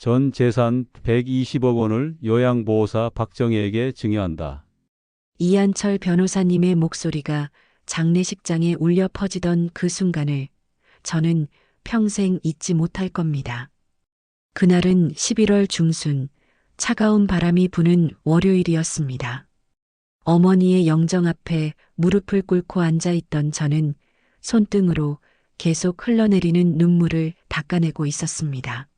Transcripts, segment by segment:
전 재산 120억 원을 요양보호사 박정희에게 증여한다. 이한철 변호사님의 목소리가 장례식장에 울려 퍼지던 그 순간을 저는 평생 잊지 못할 겁니다. 그날은 11월 중순 차가운 바람이 부는 월요일이었습니다. 어머니의 영정 앞에 무릎을 꿇고 앉아 있던 저는 손등으로 계속 흘러내리는 눈물을 닦아내고 있었습니다.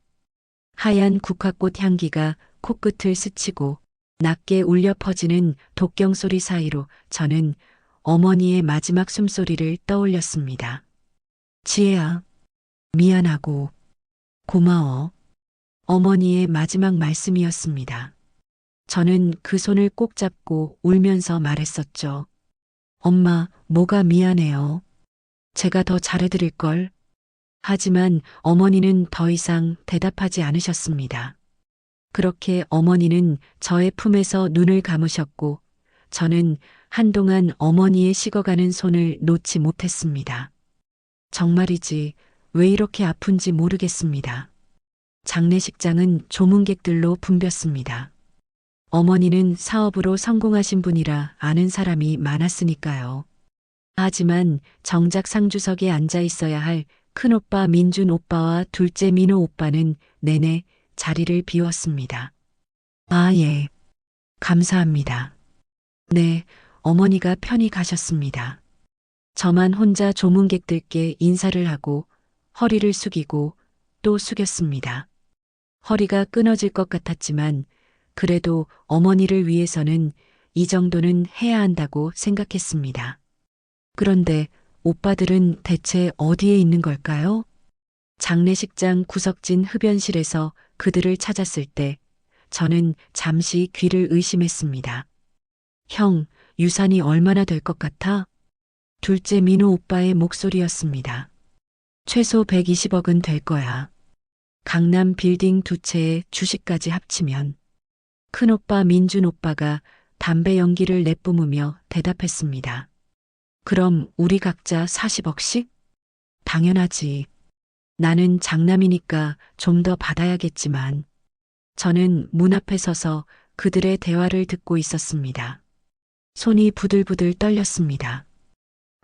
하얀 국화꽃 향기가 코끝을 스치고 낮게 울려 퍼지는 독경소리 사이로 저는 어머니의 마지막 숨소리를 떠올렸습니다. 지혜야, 미안하고 고마워. 어머니의 마지막 말씀이었습니다. 저는 그 손을 꼭 잡고 울면서 말했었죠. 엄마, 뭐가 미안해요. 제가 더 잘해드릴걸. 하지만 어머니는 더 이상 대답하지 않으셨습니다. 그렇게 어머니는 저의 품에서 눈을 감으셨고 저는 한동안 어머니의 식어가는 손을 놓지 못했습니다. 정말이지 왜 이렇게 아픈지 모르겠습니다. 장례식장은 조문객들로 붐볐습니다. 어머니는 사업으로 성공하신 분이라 아는 사람이 많았으니까요. 하지만 정작 상주석에 앉아 있어야 할 큰오빠 민준 오빠와 둘째 민호 오빠는 내내 자리를 비웠습니다. 아, 예. 감사합니다. 네, 어머니가 편히 가셨습니다. 저만 혼자 조문객들께 인사를 하고 허리를 숙이고 또 숙였습니다. 허리가 끊어질 것 같았지만 그래도 어머니를 위해서는 이 정도는 해야 한다고 생각했습니다. 그런데 오빠들은 대체 어디에 있는 걸까요? 장례식장 구석진 흡연실에서 그들을 찾았을 때 저는 잠시 귀를 의심했습니다. 형, 유산이 얼마나 될 것 같아? 둘째 민호 오빠의 목소리였습니다. 최소 120억은 될 거야. 강남 빌딩 두 채의 주식까지 합치면. 큰오빠 민준 오빠가 담배 연기를 내뿜으며 대답했습니다. 그럼 우리 각자 40억씩? 당연하지. 나는 장남이니까 좀 더 받아야겠지만. 저는 문 앞에 서서 그들의 대화를 듣고 있었습니다. 손이 부들부들 떨렸습니다.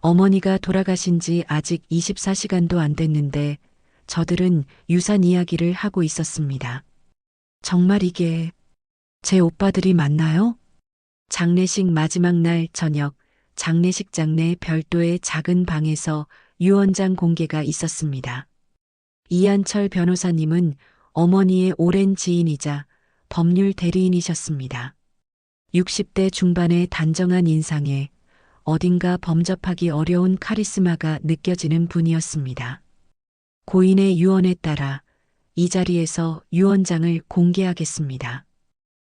어머니가 돌아가신 지 아직 24시간도 안 됐는데 저들은 유산 이야기를 하고 있었습니다. 정말 이게 제 오빠들이 맞나요? 장례식 마지막 날 저녁, 장례식장 내 별도의 작은 방에서 유언장 공개가 있었습니다. 이한철 변호사님은 어머니의 오랜 지인이자 법률 대리인이셨습니다. 60대 중반의 단정한 인상에 어딘가 범접하기 어려운 카리스마가 느껴지는 분이었습니다. 고인의 유언에 따라 이 자리에서 유언장을 공개하겠습니다.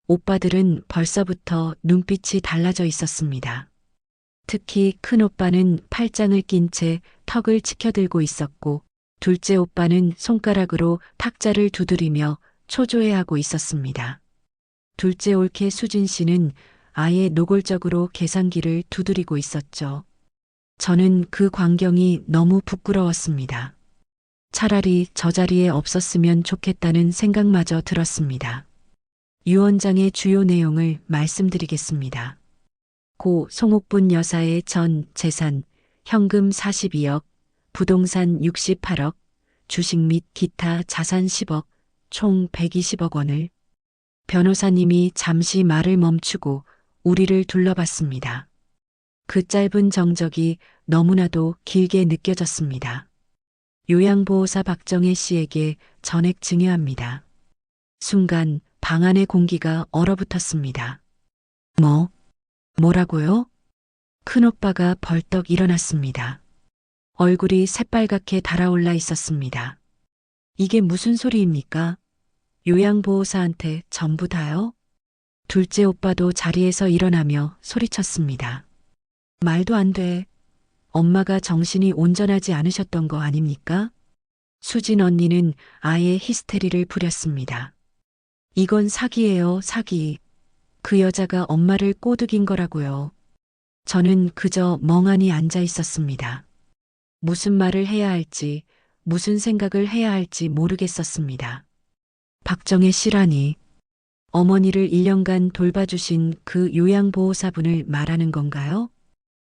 오빠들은 벌써부터 눈빛이 달라져 있었습니다. 특히 큰 오빠는 팔짱을 낀 채 턱을 치켜들고 있었고 둘째 오빠는 손가락으로 탁자를 두드리며 초조해하고 있었습니다. 둘째 올케 수진 씨는 아예 노골적으로 계산기를 두드리고 있었죠. 저는 그 광경이 너무 부끄러웠습니다. 차라리 저 자리에 없었으면 좋겠다는 생각마저 들었습니다. 유언장의 주요 내용을 말씀드리겠습니다. 고 송옥분 여사의 전 재산, 현금 42억, 부동산 68억, 주식 및 기타 자산 10억, 총 120억 원을. 변호사님이 잠시 말을 멈추고 우리를 둘러봤습니다. 그 짧은 정적이 너무나도 길게 느껴졌습니다. 요양보호사 박정혜 씨에게 전액 증여합니다. 순간 방 안의 공기가 얼어붙었습니다. 뭐라고요? 큰오빠가 벌떡 일어났습니다. 얼굴이 새빨갛게 달아올라 있었습니다. 이게 무슨 소리입니까? 요양보호사한테 전부 다요? 둘째 오빠도 자리에서 일어나며 소리쳤습니다. 말도 안 돼. 엄마가 정신이 온전하지 않으셨던 거 아닙니까? 수진 언니는 아예 히스테리를 부렸습니다. 이건 사기예요, 사기. 그 여자가 엄마를 꼬드긴 거라고요. 저는 그저 멍하니 앉아 있었습니다. 무슨 말을 해야 할지, 무슨 생각을 해야 할지 모르겠었습니다. 박정혜 씨라니. 어머니를 1년간 돌봐주신 그 요양보호사분을 말하는 건가요?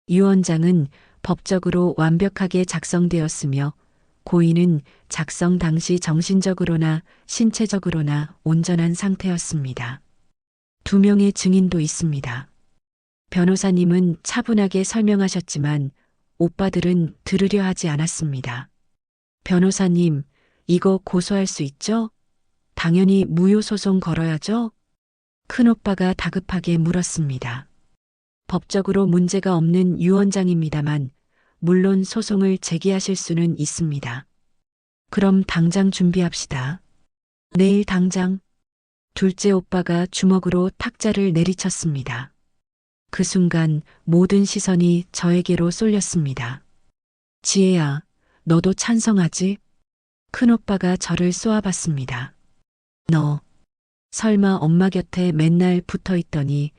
유언장은 법적으로 완벽하게 작성되었으며 고인은 작성 당시 정신적으로나 신체적으로나 온전한 상태였습니다. 2명의 증인도 있습니다. 변호사님은 차분하게 설명하셨지만 오빠들은 들으려 하지 않았습니다. 변호사님, 이거 고소할 수 있죠? 당연히 무효소송 걸어야죠? 큰오빠가 다급하게 물었습니다. 법적으로 문제가 없는 유언장입니다만 물론 소송을 제기하실 수는 있습니다. 그럼 당장 준비합시다. 내일 당장. 둘째 오빠가 주먹으로 탁자를 내리쳤습니다. 그 순간 모든 시선이 저에게로 쏠렸습니다. 지혜야, 너도 찬성하지? 큰오빠가 저를 쏘아봤습니다. 너, 설마 엄마 곁에 맨날 붙어 있더니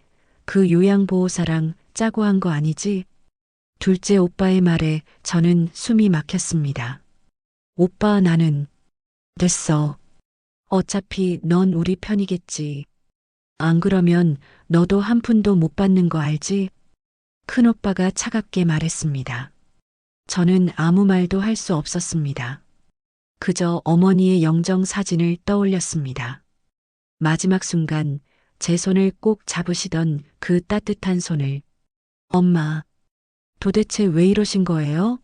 그 요양보호사랑 짜고 한 거 아니지? 둘째 오빠의 말에 저는 숨이 막혔습니다. 오빠 나는 됐어. 어차피 넌 우리 편이겠지. 안 그러면 너도 한 푼도 못 받는 거 알지? 큰오빠가 차갑게 말했습니다. 저는 아무 말도 할 수 없었습니다. 그저 어머니의 영정 사진을 떠올렸습니다. 마지막 순간 제 손을 꼭 잡으시던 그 따뜻한 손을. 엄마, 도대체 왜 이러신 거예요?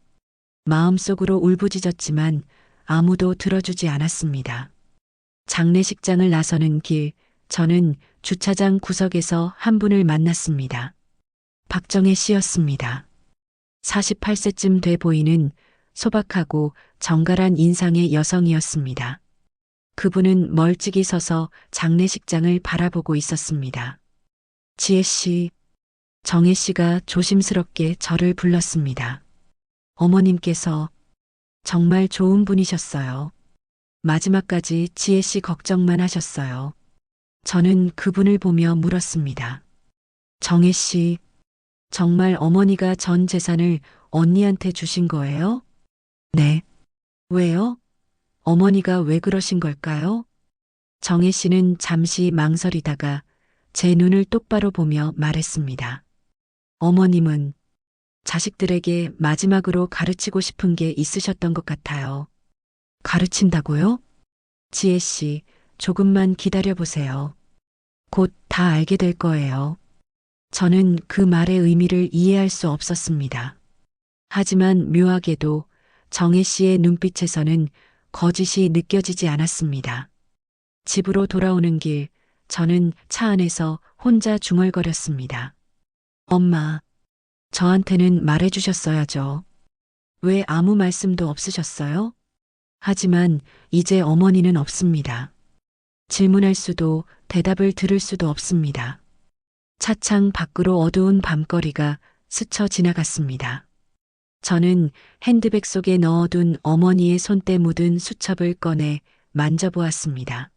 마음속으로 울부짖었지만 아무도 들어주지 않았습니다. 장례식장을 나서는 길, 저는 주차장 구석에서 한 분을 만났습니다. 박정혜 씨였습니다. 48세쯤 돼 보이는 소박하고 정갈한 인상의 여성이었습니다. 그분은 멀찍이 서서 장례식장을 바라보고 있었습니다. 지혜 씨, 정혜 씨가 조심스럽게 저를 불렀습니다. 어머님께서 정말 좋은 분이셨어요. 마지막까지 지혜 씨 걱정만 하셨어요. 저는 그분을 보며 물었습니다. 정혜 씨, 정말 어머니가 전 재산을 언니한테 주신 거예요? 네. 왜요? 어머니가 왜 그러신 걸까요? 정혜 씨는 잠시 망설이다가 제 눈을 똑바로 보며 말했습니다. 어머님은 자식들에게 마지막으로 가르치고 싶은 게 있으셨던 것 같아요. 가르친다고요? 지혜 씨, 조금만 기다려 보세요. 곧 다 알게 될 거예요. 저는 그 말의 의미를 이해할 수 없었습니다. 하지만 묘하게도 정혜 씨의 눈빛에서는 거짓이 느껴지지 않았습니다. 집으로 돌아오는 길, 저는 차 안에서 혼자 중얼거렸습니다. 엄마, 저한테는 말해주셨어야죠. 왜 아무 말씀도 없으셨어요? 하지만 이제 어머니는 없습니다. 질문할 수도 대답을 들을 수도 없습니다. 차창 밖으로 어두운 밤거리가 스쳐 지나갔습니다. 저는 핸드백 속에 넣어둔 어머니의 손때 묻은 수첩을 꺼내 만져보았습니다.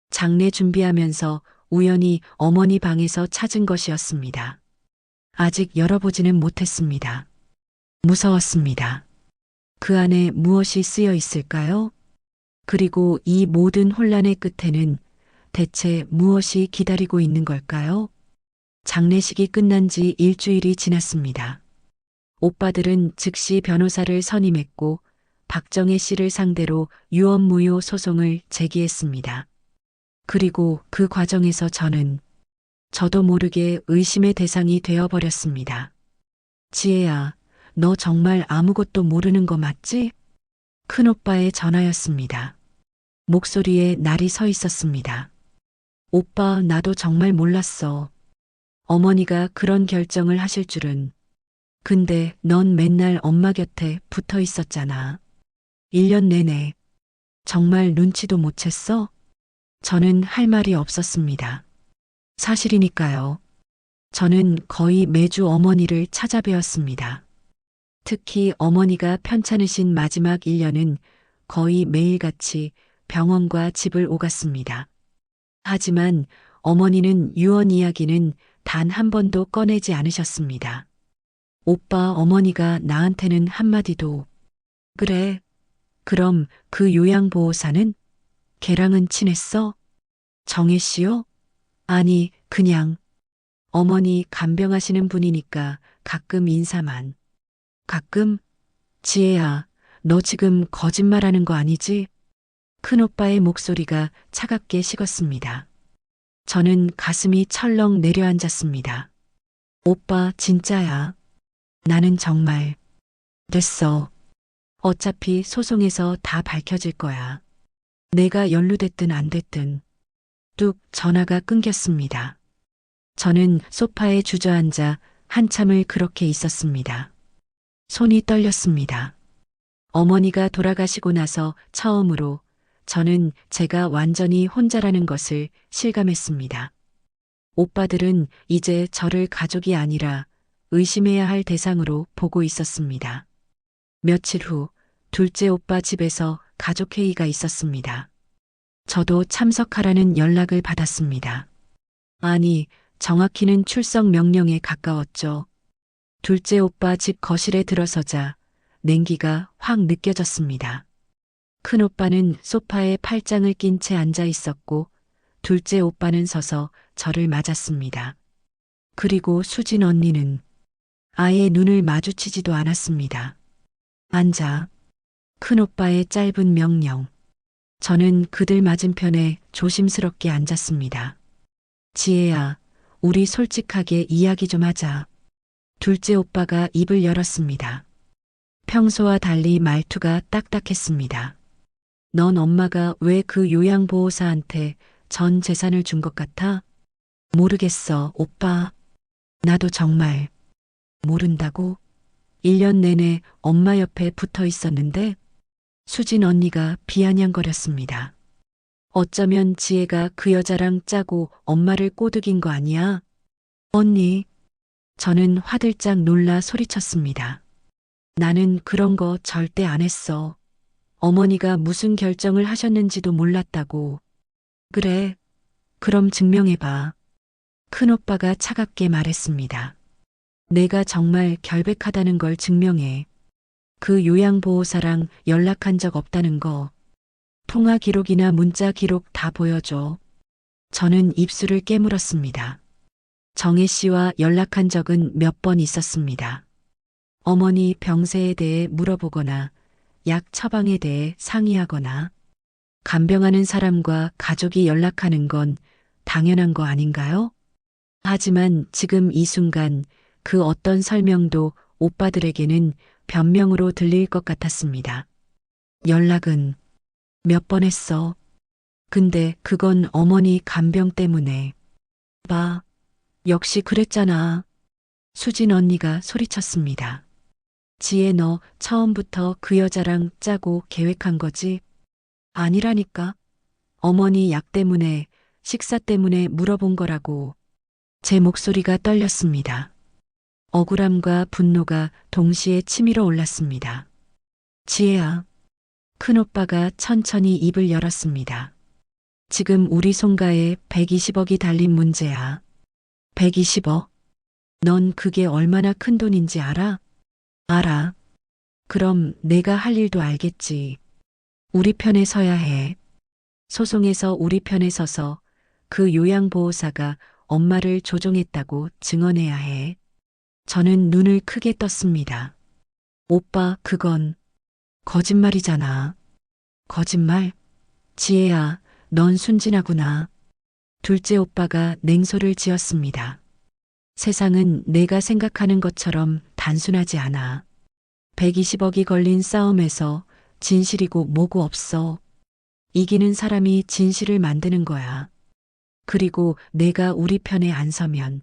장례 준비하면서 우연히 어머니 방에서 찾은 것이었습니다. 아직 열어보지는 못했습니다. 무서웠습니다. 그 안에 무엇이 쓰여 있을까요? 그리고 이 모든 혼란의 끝에는 대체 무엇이 기다리고 있는 걸까요? 장례식이 끝난 지 일주일이 지났습니다. 오빠들은 즉시 변호사를 선임했고 박정혜 씨를 상대로 유언무효 소송을 제기했습니다. 그리고 그 과정에서 저도 모르게 의심의 대상이 되어버렸습니다. 지혜야, 너 정말 아무것도 모르는 거 맞지? 큰오빠의 전화였습니다. 목소리에 날이 서 있었습니다. 오빠, 나도 정말 몰랐어. 어머니가 그런 결정을 하실 줄은. 근데 넌 맨날 엄마 곁에 붙어 있었잖아. 1년 내내. 정말 눈치도 못 챘어? 저는 할 말이 없었습니다. 사실이니까요. 저는 거의 매주 어머니를 찾아뵈었습니다. 특히 어머니가 편찮으신 마지막 1년은 거의 매일같이 병원과 집을 오갔습니다. 하지만 어머니는 유언 이야기는 단 한 번도 꺼내지 않으셨습니다. 오빠, 어머니가 나한테는 한마디도. 그래, 그럼 그 요양보호사는? 걔랑은 친했어? 정혜 씨요? 아니, 그냥 어머니 간병하시는 분이니까 가끔 인사만. 가끔? 지혜야, 너 지금 거짓말하는 거 아니지? 큰오빠의 목소리가 차갑게 식었습니다. 저는 가슴이 철렁 내려앉았습니다. 오빠, 진짜야. 나는 정말. 됐어. 어차피 소송에서 다 밝혀질 거야. 내가 연루됐든 안 됐든. 뚝 전화가 끊겼습니다. 저는 소파에 주저앉아 한참을 그렇게 있었습니다. 손이 떨렸습니다. 어머니가 돌아가시고 나서 처음으로 저는 제가 완전히 혼자라는 것을 실감했습니다. 오빠들은 이제 저를 가족이 아니라 의심해야 할 대상으로 보고 있었습니다. 며칠 후 둘째 오빠 집에서 가족회의가 있었습니다. 저도 참석하라는 연락을 받았습니다. 아니, 정확히는 출석 명령에 가까웠죠. 둘째 오빠 집 거실에 들어서자 냉기가 확 느껴졌습니다. 큰 오빠는 소파에 팔짱을 낀 채 앉아 있었고 둘째 오빠는 서서 저를 맞았습니다. 그리고 수진 언니는 아예 눈을 마주치지도 않았습니다. 앉아. 큰 오빠의 짧은 명령. 저는 그들 맞은편에 조심스럽게 앉았습니다. 지혜야, 우리 솔직하게 이야기 좀 하자. 둘째 오빠가 입을 열었습니다. 평소와 달리 말투가 딱딱했습니다. 넌 엄마가 왜 그 요양보호사한테 전 재산을 준 것 같아? 모르겠어, 오빠. 나도 정말 모른다고? 1년 내내 엄마 옆에 붙어 있었는데 수진 언니가 비아냥거렸습니다. 어쩌면 지혜가 그 여자랑 짜고 엄마를 꼬드긴 거 아니야? 언니. 저는 화들짝 놀라 소리쳤습니다. 나는 그런 거 절대 안 했어. 어머니가 무슨 결정을 하셨는지도 몰랐다고. 그래. 그럼 증명해봐. 큰오빠가 차갑게 말했습니다. 내가 정말 결백하다는 걸 증명해. 그 요양보호사랑 연락한 적 없다는 거. 통화 기록이나 문자 기록 다 보여줘. 저는 입술을 깨물었습니다. 정혜 씨와 연락한 적은 몇 번 있었습니다. 어머니 병세에 대해 물어보거나 약 처방에 대해 상의하거나 간병하는 사람과 가족이 연락하는 건 당연한 거 아닌가요? 하지만 지금 이 순간 그 어떤 설명도 오빠들에게는 변명으로 들릴 것 같았습니다. 연락은 몇 번 했어. 근데 그건 어머니 간병 때문에. 봐. 역시 그랬잖아. 수진 언니가 소리쳤습니다. 지혜 너 처음부터 그 여자랑 짜고 계획한 거지? 아니라니까. 어머니 약 때문에, 식사 때문에 물어본 거라고. 제 목소리가 떨렸습니다. 억울함과 분노가 동시에 치밀어 올랐습니다. 지혜야. 큰오빠가 천천히 입을 열었습니다. 지금 우리 손가에 120억이 달린 문제야. 120억? 넌 그게 얼마나 큰 돈인지 알아? 알아. 그럼 내가 할 일도 알겠지. 우리 편에 서야 해. 소송에서 우리 편에 서서 그 요양보호사가 엄마를 조종했다고 증언해야 해. 저는 눈을 크게 떴습니다. 오빠, 그건 거짓말이잖아. 거짓말? 지혜야, 넌 순진하구나. 둘째 오빠가 냉소를 지었습니다. 세상은 내가 생각하는 것처럼 단순하지 않아. 120억이 걸린 싸움에서 진실이고 뭐고 없어. 이기는 사람이 진실을 만드는 거야. 그리고 내가 우리 편에 안 서면.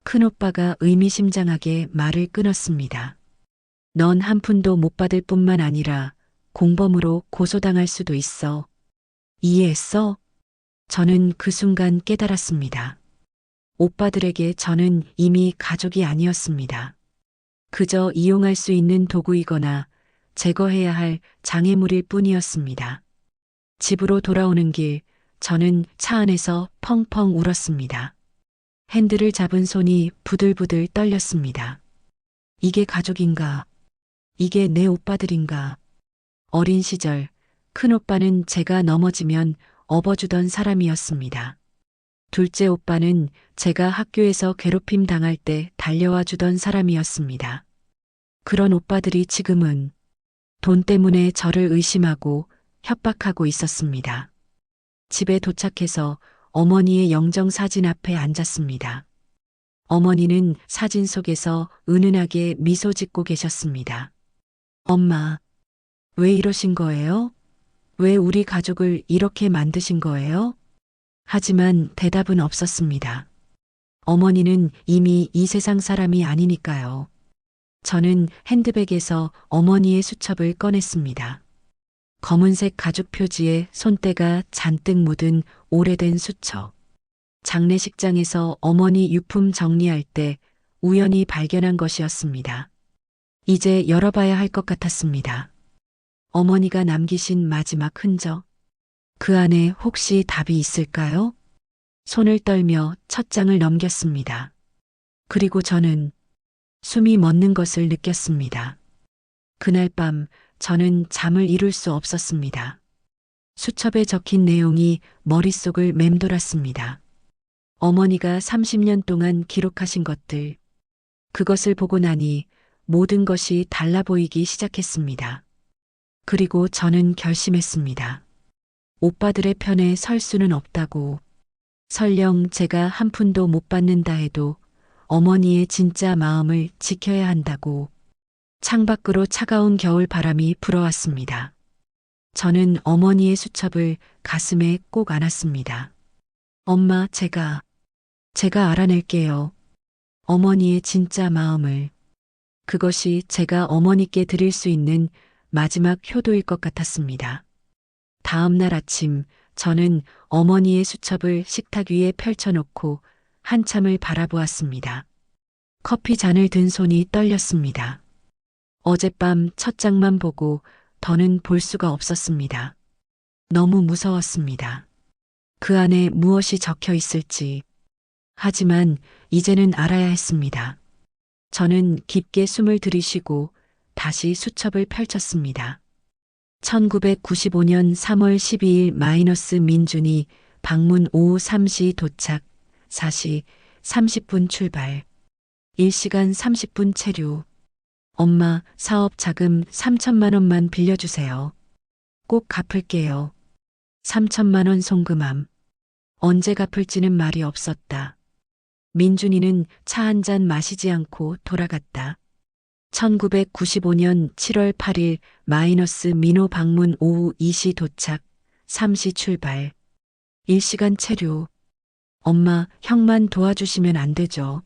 큰오빠가 의미심장하게 말을 끊었습니다. 넌 한 푼도 못 받을 뿐만 아니라 공범으로 고소당할 수도 있어. 이해했어? 저는 그 순간 깨달았습니다. 오빠들에게 저는 이미 가족이 아니었습니다. 그저 이용할 수 있는 도구이거나 제거해야 할 장애물일 뿐이었습니다. 집으로 돌아오는 길, 저는 차 안에서 펑펑 울었습니다. 핸들을 잡은 손이 부들부들 떨렸습니다. 이게 가족인가? 이게 내 오빠들인가? 어린 시절 큰오빠는 제가 넘어지면 업어주던 사람이었습니다. 둘째 오빠는 제가 학교에서 괴롭힘 당할 때 달려와 주던 사람이었습니다. 그런 오빠들이 지금은 돈 때문에 저를 의심하고 협박하고 있었습니다. 집에 도착해서 어머니의 영정 사진 앞에 앉았습니다. 어머니는 사진 속에서 은은하게 미소 짓고 계셨습니다. 엄마, 왜 이러신 거예요? 왜 우리 가족을 이렇게 만드신 거예요? 하지만 대답은 없었습니다. 어머니는 이미 이 세상 사람이 아니니까요. 저는 핸드백에서 어머니의 수첩을 꺼냈습니다. 검은색 가죽 표지에 손때가 잔뜩 묻은 오래된 수첩. 장례식장에서 어머니 유품 정리할 때 우연히 발견한 것이었습니다. 이제 열어봐야 할 것 같았습니다. 어머니가 남기신 마지막 흔적. 그 안에 혹시 답이 있을까요? 손을 떨며 첫 장을 넘겼습니다. 그리고 저는 숨이 멎는 것을 느꼈습니다. 그날 밤 저는 잠을 이룰 수 없었습니다. 수첩에 적힌 내용이 머릿속을 맴돌았습니다. 어머니가 30년 동안 기록하신 것들. 그것을 보고 나니 모든 것이 달라 보이기 시작했습니다. 그리고 저는 결심했습니다. 오빠들의 편에 설 수는 없다고. 설령 제가 한 푼도 못 받는다 해도 어머니의 진짜 마음을 지켜야 한다고. 창밖으로 차가운 겨울 바람이 불어왔습니다. 저는 어머니의 수첩을 가슴에 꼭 안았습니다. 엄마, 제가 알아낼게요. 어머니의 진짜 마음을. 그것이 제가 어머니께 드릴 수 있는 마지막 효도일 것 같았습니다. 다음 날 아침 저는 어머니의 수첩을 식탁 위에 펼쳐놓고 한참을 바라보았습니다. 커피 잔을 든 손이 떨렸습니다. 어젯밤 첫 장만 보고 더는 볼 수가 없었습니다. 너무 무서웠습니다. 그 안에 무엇이 적혀 있을지. 하지만 이제는 알아야 했습니다. 저는 깊게 숨을 들이쉬고 다시 수첩을 펼쳤습니다. 1995년 3월 12일 마이너스 민준이 방문 오후 3시 도착, 4시 30분 출발, 1시간 30분 체류. 엄마, 사업 자금 3천만 원만 빌려주세요. 꼭 갚을게요. 3천만 원 송금함. 언제 갚을지는 말이 없었다. 민준이는 차 한 잔 마시지 않고 돌아갔다. 1995년 7월 8일 마이너스 민호 방문 오후 2시 도착, 3시 출발, 1시간 체류. 엄마, 형만 도와주시면 안 되죠?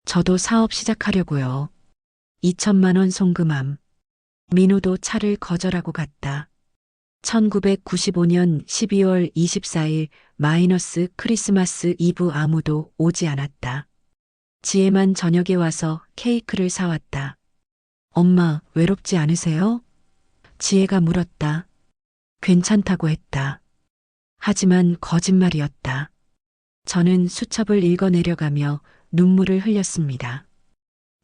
저도 사업 시작하려고요. 2천만 원 송금함. 민호도 차를 거절하고 갔다. 1995년 12월 24일 마이너스 크리스마스 이브 아무도 오지 않았다. 지혜만 저녁에 와서 케이크를 사왔다. 엄마, 외롭지 않으세요? 지혜가 물었다. 괜찮다고 했다. 하지만 거짓말이었다. 저는 수첩을 읽어내려가며 눈물을 흘렸습니다.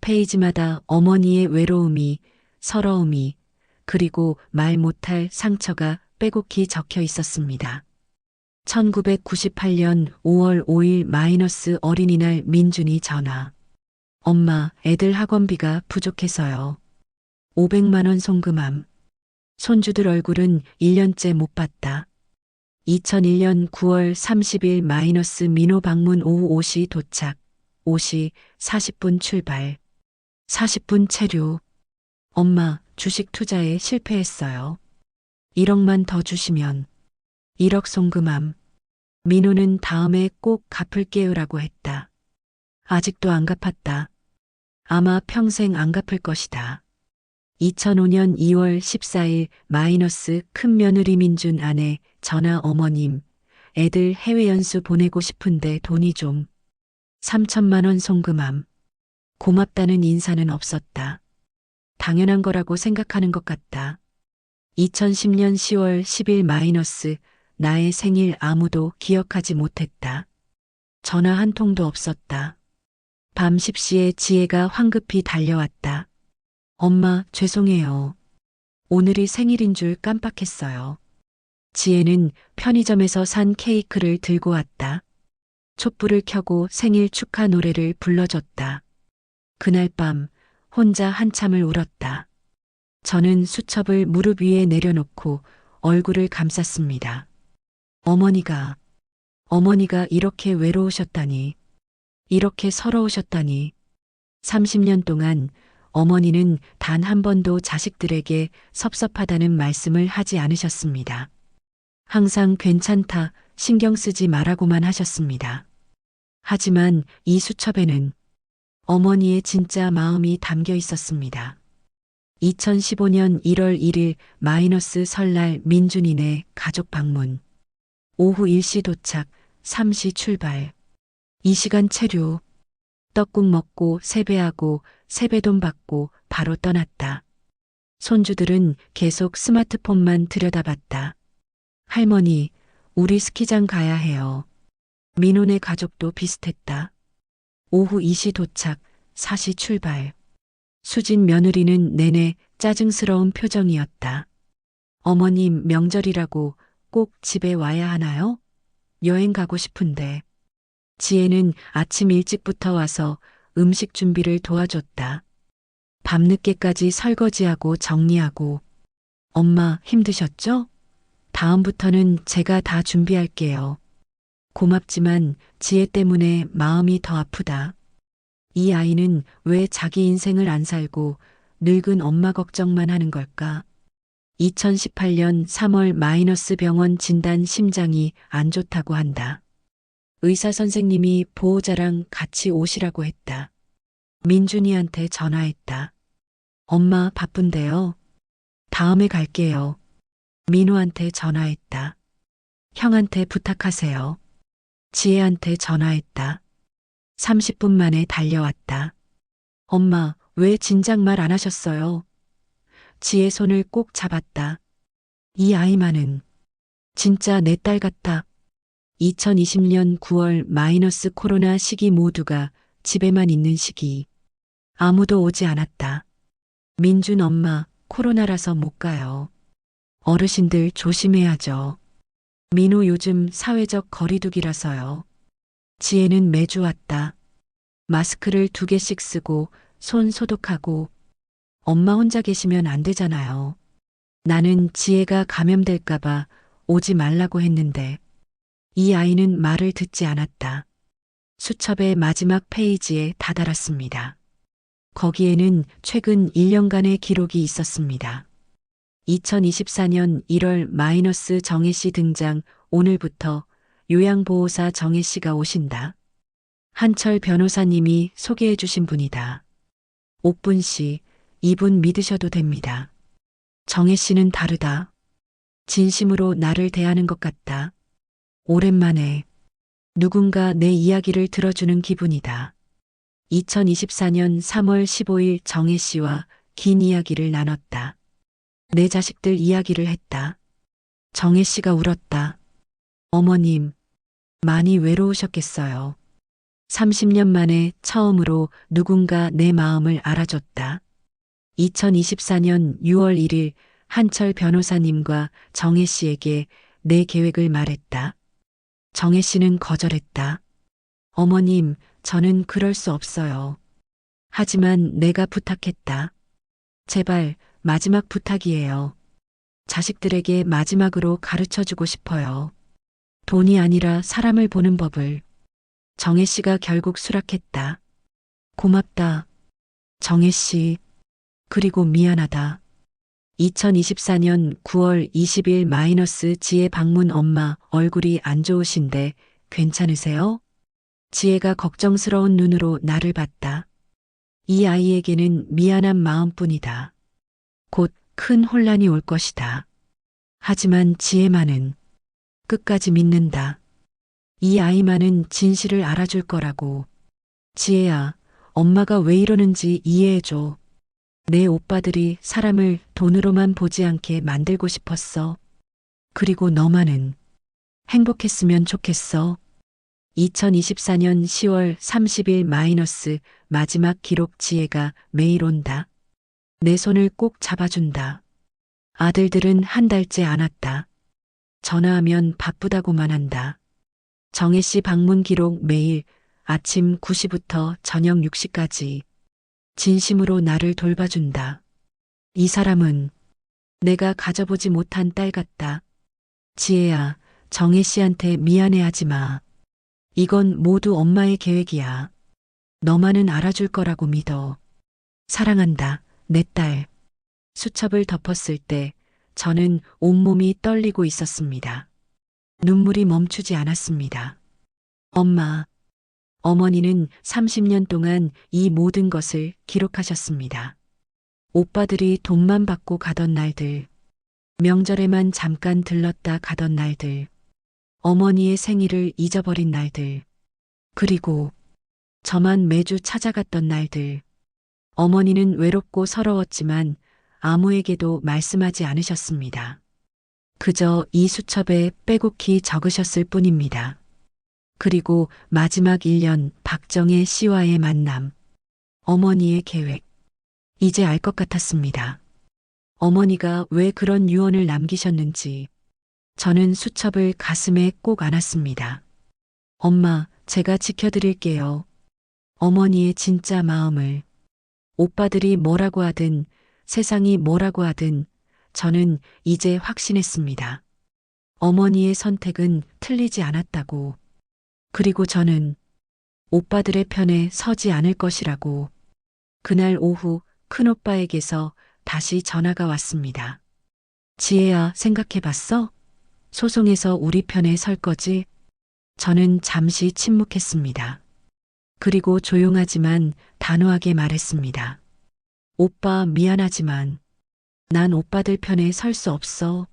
페이지마다 어머니의 외로움이, 서러움이, 그리고 말 못할 상처가 빼곡히 적혀 있었습니다. 1998년 5월 5일 마이너스 어린이날 민준이 전화. 엄마, 애들 학원비가 부족해서요. 500만 원 송금함. 손주들 얼굴은 1년째 못 봤다. 2001년 9월 30일 마이너스 민호 방문 오후 5시 도착, 5시 40분 출발, 40분 체류. 엄마, 주식 투자에 실패했어요. 1억만 더 주시면. 1억 송금함. 민호는 다음에 꼭 갚을게요라고 했다. 아직도 안 갚았다. 아마 평생 안 갚을 것이다. 2005년 2월 14일 마이너스 큰 며느리 민준 아내 전화. 어머님, 애들 해외 연수 보내고 싶은데 돈이 좀. 3천만 원 송금함. 고맙다는 인사는 없었다. 당연한 거라고 생각하는 것 같다. 2010년 10월 10일 마이너스 나의 생일 아무도 기억하지 못했다. 전화 한 통도 없었다. 밤 10시에 지혜가 황급히 달려왔다. 엄마, 죄송해요. 오늘이 생일인 줄 깜빡했어요. 지혜는 편의점에서 산 케이크를 들고 왔다. 촛불을 켜고 생일 축하 노래를 불러줬다. 그날 밤 혼자 한참을 울었다. 저는 수첩을 무릎 위에 내려놓고 얼굴을 감쌌습니다. 어머니가 이렇게 외로우셨다니, 이렇게 서러우셨다니. 30년 동안 어머니는 단 한 번도 자식들에게 섭섭하다는 말씀을 하지 않으셨습니다. 항상 괜찮다, 신경 쓰지 말라고만 하셨습니다. 하지만 이 수첩에는 어머니의 진짜 마음이 담겨 있었습니다. 2015년 1월 1일 마이너스 설날 민준이네 가족 방문. 오후 1시 도착, 3시 출발. 이 시간 체류. 떡국 먹고 세배하고 세배돈 받고 바로 떠났다. 손주들은 계속 스마트폰만 들여다봤다. 할머니, 우리 스키장 가야 해요. 민호네 가족도 비슷했다. 오후 2시 도착, 4시 출발. 수진 며느리는 내내 짜증스러운 표정이었다. 어머님 명절이라고 꼭 집에 와야 하나요? 여행 가고 싶은데. 지혜는 아침 일찍부터 와서 음식 준비를 도와줬다. 밤늦게까지 설거지하고 정리하고. 엄마 힘드셨죠? 다음부터는 제가 다 준비할게요. 고맙지만 지혜 때문에 마음이 더 아프다. 이 아이는 왜 자기 인생을 안 살고 늙은 엄마 걱정만 하는 걸까? 2018년 3월 마이너스 병원 진단 심장이 안 좋다고 한다. 의사 선생님이 보호자랑 같이 오시라고 했다. 민준이한테 전화했다. 엄마 바쁜데요. 다음에 갈게요. 민호한테 전화했다. 형한테 부탁하세요. 지혜한테 전화했다. 30분 만에 달려왔다. 엄마, 왜 진작 말 안 하셨어요? 지혜 손을 꼭 잡았다. 이 아이만은 진짜 내 딸 같다. 2020년 9월 마이너스 코로나 시기 모두가 집에만 있는 시기. 아무도 오지 않았다. 민준 엄마, 코로나라서 못 가요. 어르신들 조심해야죠. 민호 요즘 사회적 거리두기라서요. 지혜는 매주 왔다. 마스크를 2개씩 쓰고 손 소독하고. 엄마 혼자 계시면 안 되잖아요. 나는 지혜가 감염될까봐 오지 말라고 했는데. 이 아이는 말을 듣지 않았다. 수첩의 마지막 페이지에 다다랐습니다. 거기에는 최근 1년간의 기록이 있었습니다. 2024년 1월 마이너스 정혜 씨 등장. 오늘부터 요양보호사 정혜 씨가 오신다. 한철 변호사님이 소개해 주신 분이다. 옥분 씨, 이분 믿으셔도 됩니다. 정혜 씨는 다르다. 진심으로 나를 대하는 것 같다. 오랜만에 누군가 내 이야기를 들어주는 기분이다. 2024년 3월 15일 정혜 씨와 긴 이야기를 나눴다. 내 자식들 이야기를 했다. 정혜 씨가 울었다. 어머님, 많이 외로우셨겠어요. 30년 만에 처음으로 누군가 내 마음을 알아줬다. 2024년 6월 1일 한철 변호사님과 정혜 씨에게 내 계획을 말했다. 정혜 씨는 거절했다. 어머님, 저는 그럴 수 없어요. 하지만 내가 부탁했다. 제발 마지막 부탁이에요. 자식들에게 마지막으로 가르쳐 주고 싶어요. 돈이 아니라 사람을 보는 법을. 정혜 씨가 결국 수락했다. 고맙다. 정혜 씨. 그리고 미안하다. 2024년 9월 20일 마이너스 지혜 방문. 엄마 얼굴이 안 좋으신데 괜찮으세요? 지혜가 걱정스러운 눈으로 나를 봤다. 이 아이에게는 미안한 마음뿐이다. 곧 큰 혼란이 올 것이다. 하지만 지혜만은 끝까지 믿는다. 이 아이만은 진실을 알아줄 거라고. 지혜야, 엄마가 왜 이러는지 이해해줘. 내 오빠들이 사람을 돈으로만 보지 않게 만들고 싶었어. 그리고 너만은 행복했으면 좋겠어. 2024년 10월 30일 마이너스 마지막 기록. 지혜가 매일 온다. 내 손을 꼭 잡아준다. 아들들은 한 달째 안 왔다. 전화하면 바쁘다고만 한다. 정혜 씨 방문 기록 매일 아침 9시부터 저녁 6시까지 진심으로 나를 돌봐준다. 이 사람은 내가 가져보지 못한 딸 같다. 지혜야, 정혜 씨한테 미안해하지 마. 이건 모두 엄마의 계획이야. 너만은 알아줄 거라고 믿어. 사랑한다, 내 딸. 수첩을 덮었을 때 저는 온몸이 떨리고 있었습니다. 눈물이 멈추지 않았습니다. 엄마, 어머니는 30년 동안 이 모든 것을 기록하셨습니다. 오빠들이 돈만 받고 가던 날들, 명절에만 잠깐 들렀다 가던 날들, 어머니의 생일을 잊어버린 날들, 그리고 저만 매주 찾아갔던 날들. 어머니는 외롭고 서러웠지만 아무에게도 말씀하지 않으셨습니다. 그저 이 수첩에 빼곡히 적으셨을 뿐입니다. 그리고 마지막 1년 박정혜 씨와의 만남, 어머니의 계획. 이제 알 것 같았습니다. 어머니가 왜 그런 유언을 남기셨는지. 저는 수첩을 가슴에 꼭 안았습니다. 엄마, 제가 지켜드릴게요. 어머니의 진짜 마음을. 오빠들이 뭐라고 하든 세상이 뭐라고 하든 저는 이제 확신했습니다. 어머니의 선택은 틀리지 않았다고. 그리고 저는 오빠들의 편에 서지 않을 것이라고. 그날 오후 큰오빠에게서 다시 전화가 왔습니다. 지혜야, 생각해봤어? 소송에서 우리 편에 설 거지? 저는 잠시 침묵했습니다. 그리고 조용하지만 단호하게 말했습니다. 오빠, 미안하지만 난 오빠들 편에 설 수 없어.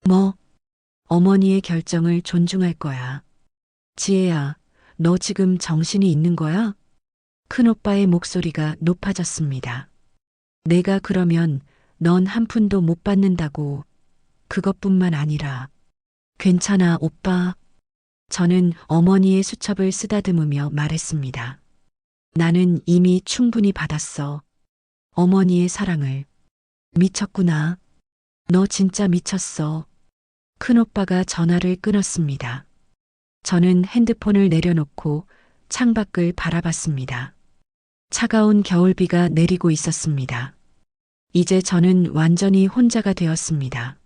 뭐? 어머니의 결정을 존중할 거야. 지혜야, 너 지금 정신이 있는 거야? 큰오빠의 목소리가 높아졌습니다. 내가 그러면 넌 한 푼도 못 받는다고. 그것뿐만 아니라. 괜찮아, 오빠. 저는 어머니의 수첩을 쓰다듬으며 말했습니다. 나는 이미 충분히 받았어. 어머니의 사랑을. 미쳤구나. 너 진짜 미쳤어. 큰오빠가 전화를 끊었습니다. 저는 핸드폰을 내려놓고 창밖을 바라봤습니다. 차가운 겨울비가 내리고 있었습니다. 이제 저는 완전히 혼자가 되었습니다.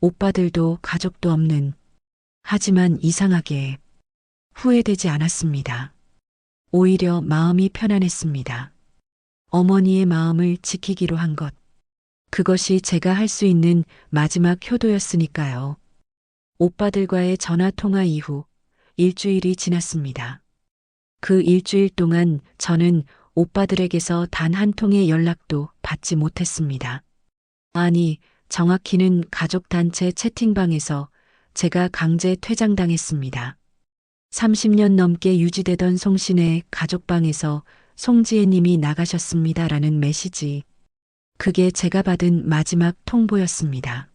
오빠들도 가족도 없는. 하지만 이상하게 후회되지 않았습니다. 오히려 마음이 편안했습니다. 어머니의 마음을 지키기로 한 것. 그것이 제가 할 수 있는 마지막 효도였으니까요. 오빠들과의 전화 통화 이후 일주일이 지났습니다. 그 일주일 동안 저는 오빠들에게서 단 한 통의 연락도 받지 못했습니다. 아니, 정확히는 가족단체 채팅방에서 제가 강제 퇴장당했습니다. 30년 넘게 유지되던 송신의 가족방에서 송지혜님이 나가셨습니다라는 메시지. 그게 제가 받은 마지막 통보였습니다.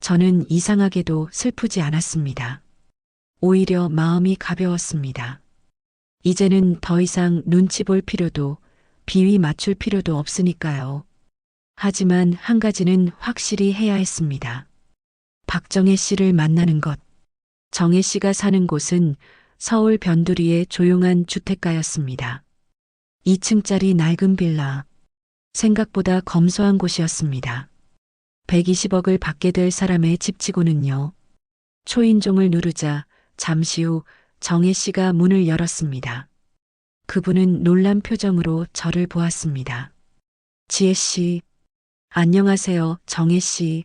저는 이상하게도 슬프지 않았습니다. 오히려 마음이 가벼웠습니다. 이제는 더 이상 눈치 볼 필요도 비위 맞출 필요도 없으니까요. 하지만 한 가지는 확실히 해야 했습니다. 박정혜 씨를 만나는 것. 정혜 씨가 사는 곳은 서울 변두리의 조용한 주택가였습니다. 2층짜리 낡은 빌라. 생각보다 검소한 곳이었습니다. 120억을 받게 될 사람의 집치고는요. 초인종을 누르자 잠시 후 정혜 씨가 문을 열었습니다. 그분은 놀란 표정으로 저를 보았습니다. 지혜 씨. 안녕하세요, 정혜 씨.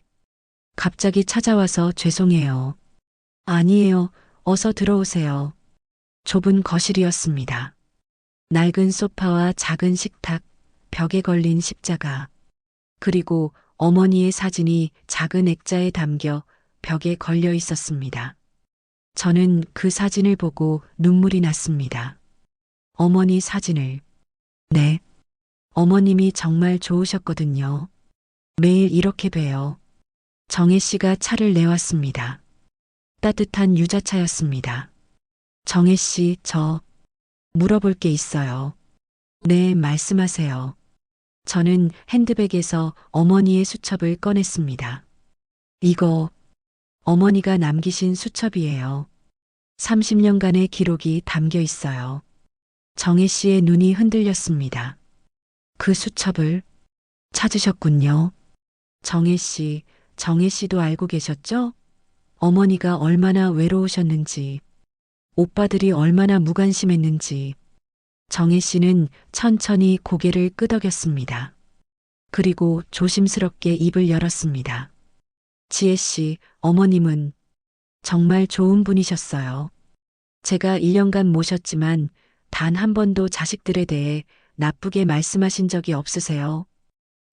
갑자기 찾아와서 죄송해요. 아니에요, 어서 들어오세요. 좁은 거실이었습니다. 낡은 소파와 작은 식탁, 벽에 걸린 십자가, 그리고 어머니의 사진이 작은 액자에 담겨 벽에 걸려 있었습니다. 저는 그 사진을 보고 눈물이 났습니다. 어머니 사진을. 네. 어머님이 정말 좋으셨거든요. 매일 이렇게 봬요. 정혜 씨가 차를 내왔습니다. 따뜻한 유자차였습니다. 정혜 씨, 저 물어볼 게 있어요. 네, 말씀하세요. 저는 핸드백에서 어머니의 수첩을 꺼냈습니다. 이거 어머니가 남기신 수첩이에요. 30년간의 기록이 담겨 있어요. 정혜 씨의 눈이 흔들렸습니다. 그 수첩을 찾으셨군요. 정혜 씨도 알고 계셨죠? 어머니가 얼마나 외로우셨는지, 오빠들이 얼마나 무관심했는지. 정혜 씨는 천천히 고개를 끄덕였습니다. 그리고 조심스럽게 입을 열었습니다. 지혜 씨, 어머님은 정말 좋은 분이셨어요. 제가 1년간 모셨지만 단 한 번도 자식들에 대해 나쁘게 말씀하신 적이 없으세요.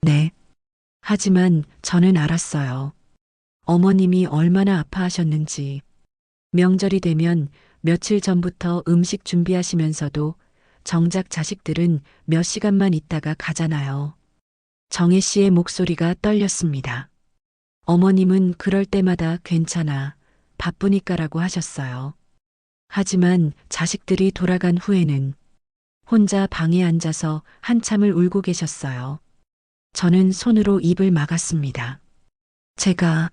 네. 하지만 저는 알았어요. 어머님이 얼마나 아파하셨는지. 명절이 되면 며칠 전부터 음식 준비하시면서도 정작 자식들은 몇 시간만 있다가 가잖아요. 정혜 씨의 목소리가 떨렸습니다. 어머님은 그럴 때마다 괜찮아, 바쁘니까라고 하셨어요. 하지만 자식들이 돌아간 후에는 혼자 방에 앉아서 한참을 울고 계셨어요. 저는 손으로 입을 막았습니다. 제가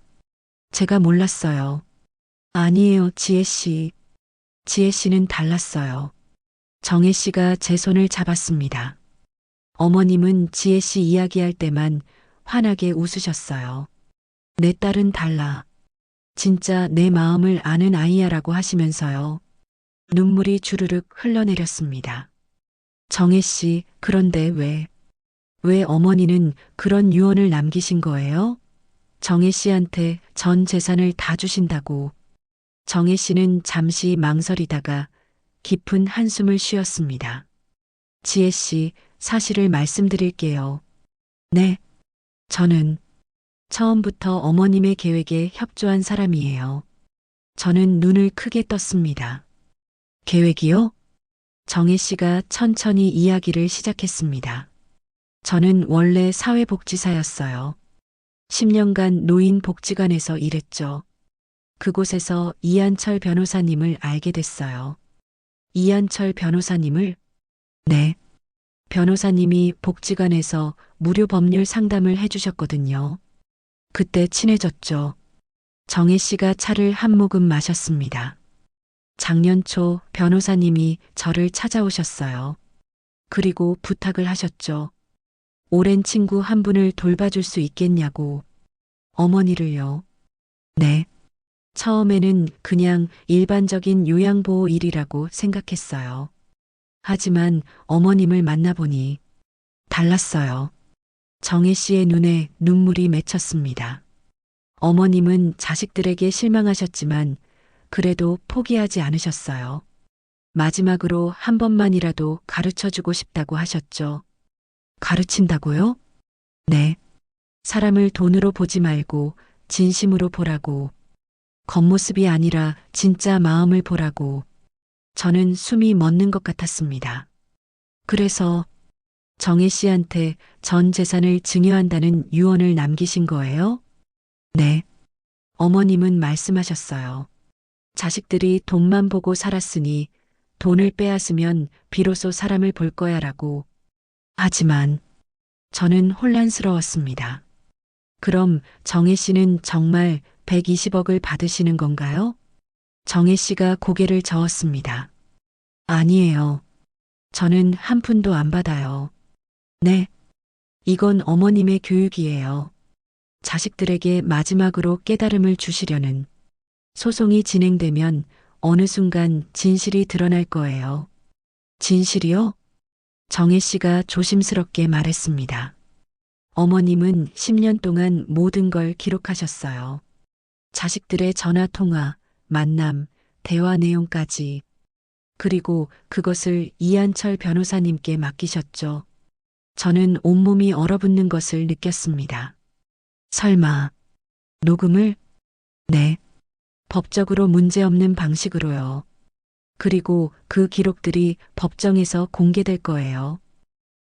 몰랐어요. 아니에요, 지혜 씨. 지혜 씨는 달랐어요. 정혜 씨가 제 손을 잡았습니다. 어머님은 지혜 씨 이야기할 때만 환하게 웃으셨어요. 내 딸은 달라. 진짜 내 마음을 아는 아이야라고 하시면서요. 눈물이 주르륵 흘러내렸습니다. 정혜 씨, 그런데 왜 어머니는 그런 유언을 남기신 거예요? 정혜 씨한테 전 재산을 다 주신다고. 정혜 씨는 잠시 망설이다가 깊은 한숨을 쉬었습니다. 지혜 씨, 사실을 말씀드릴게요. 네. 저는 처음부터 어머님의 계획에 협조한 사람이에요. 저는 눈을 크게 떴습니다. 계획이요? 정혜 씨가 천천히 이야기를 시작했습니다. 저는 원래 사회복지사였어요. 10년간 노인복지관에서 일했죠. 그곳에서 이한철 변호사님을 알게 됐어요. 이한철 변호사님을? 네. 변호사님이 복지관에서 무료 법률 상담을 해주셨거든요. 그때 친해졌죠. 정혜 씨가 차를 한 모금 마셨습니다. 작년 초 변호사님이 저를 찾아오셨어요. 그리고 부탁을 하셨죠. 오랜 친구 한 분을 돌봐줄 수 있겠냐고. 어머니를요. 네. 처음에는 그냥 일반적인 요양보호 일이라고 생각했어요. 하지만 어머님을 만나보니 달랐어요. 정혜 씨의 눈에 눈물이 맺혔습니다. 어머님은 자식들에게 실망하셨지만 그래도 포기하지 않으셨어요. 마지막으로 한 번만이라도 가르쳐주고 싶다고 하셨죠. 가르친다고요? 네. 사람을 돈으로 보지 말고 진심으로 보라고. 겉모습이 아니라 진짜 마음을 보라고. 저는 숨이 멎는 것 같았습니다. 그래서 정혜 씨한테 전 재산을 증여한다는 유언을 남기신 거예요? 네. 어머님은 말씀하셨어요. 자식들이 돈만 보고 살았으니 돈을 빼앗으면 비로소 사람을 볼 거야라고. 하지만 저는 혼란스러웠습니다. 그럼 정혜 씨는 정말 120억을 받으시는 건가요? 정혜 씨가 고개를 저었습니다. 아니에요. 저는 한 푼도 안 받아요. 네. 이건 어머님의 교육이에요. 자식들에게 마지막으로 깨달음을 주시려는. 소송이 진행되면 어느 순간 진실이 드러날 거예요. 진실이요? 정혜 씨가 조심스럽게 말했습니다. 어머님은 10년 동안 모든 걸 기록하셨어요. 자식들의 전화 통화, 만남, 대화 내용까지. 그리고 그것을 이한철 변호사님께 맡기셨죠. 저는 온몸이 얼어붙는 것을 느꼈습니다. 설마 녹음을? 네. 법적으로 문제없는 방식으로요. 그리고 그 기록들이 법정에서 공개될 거예요.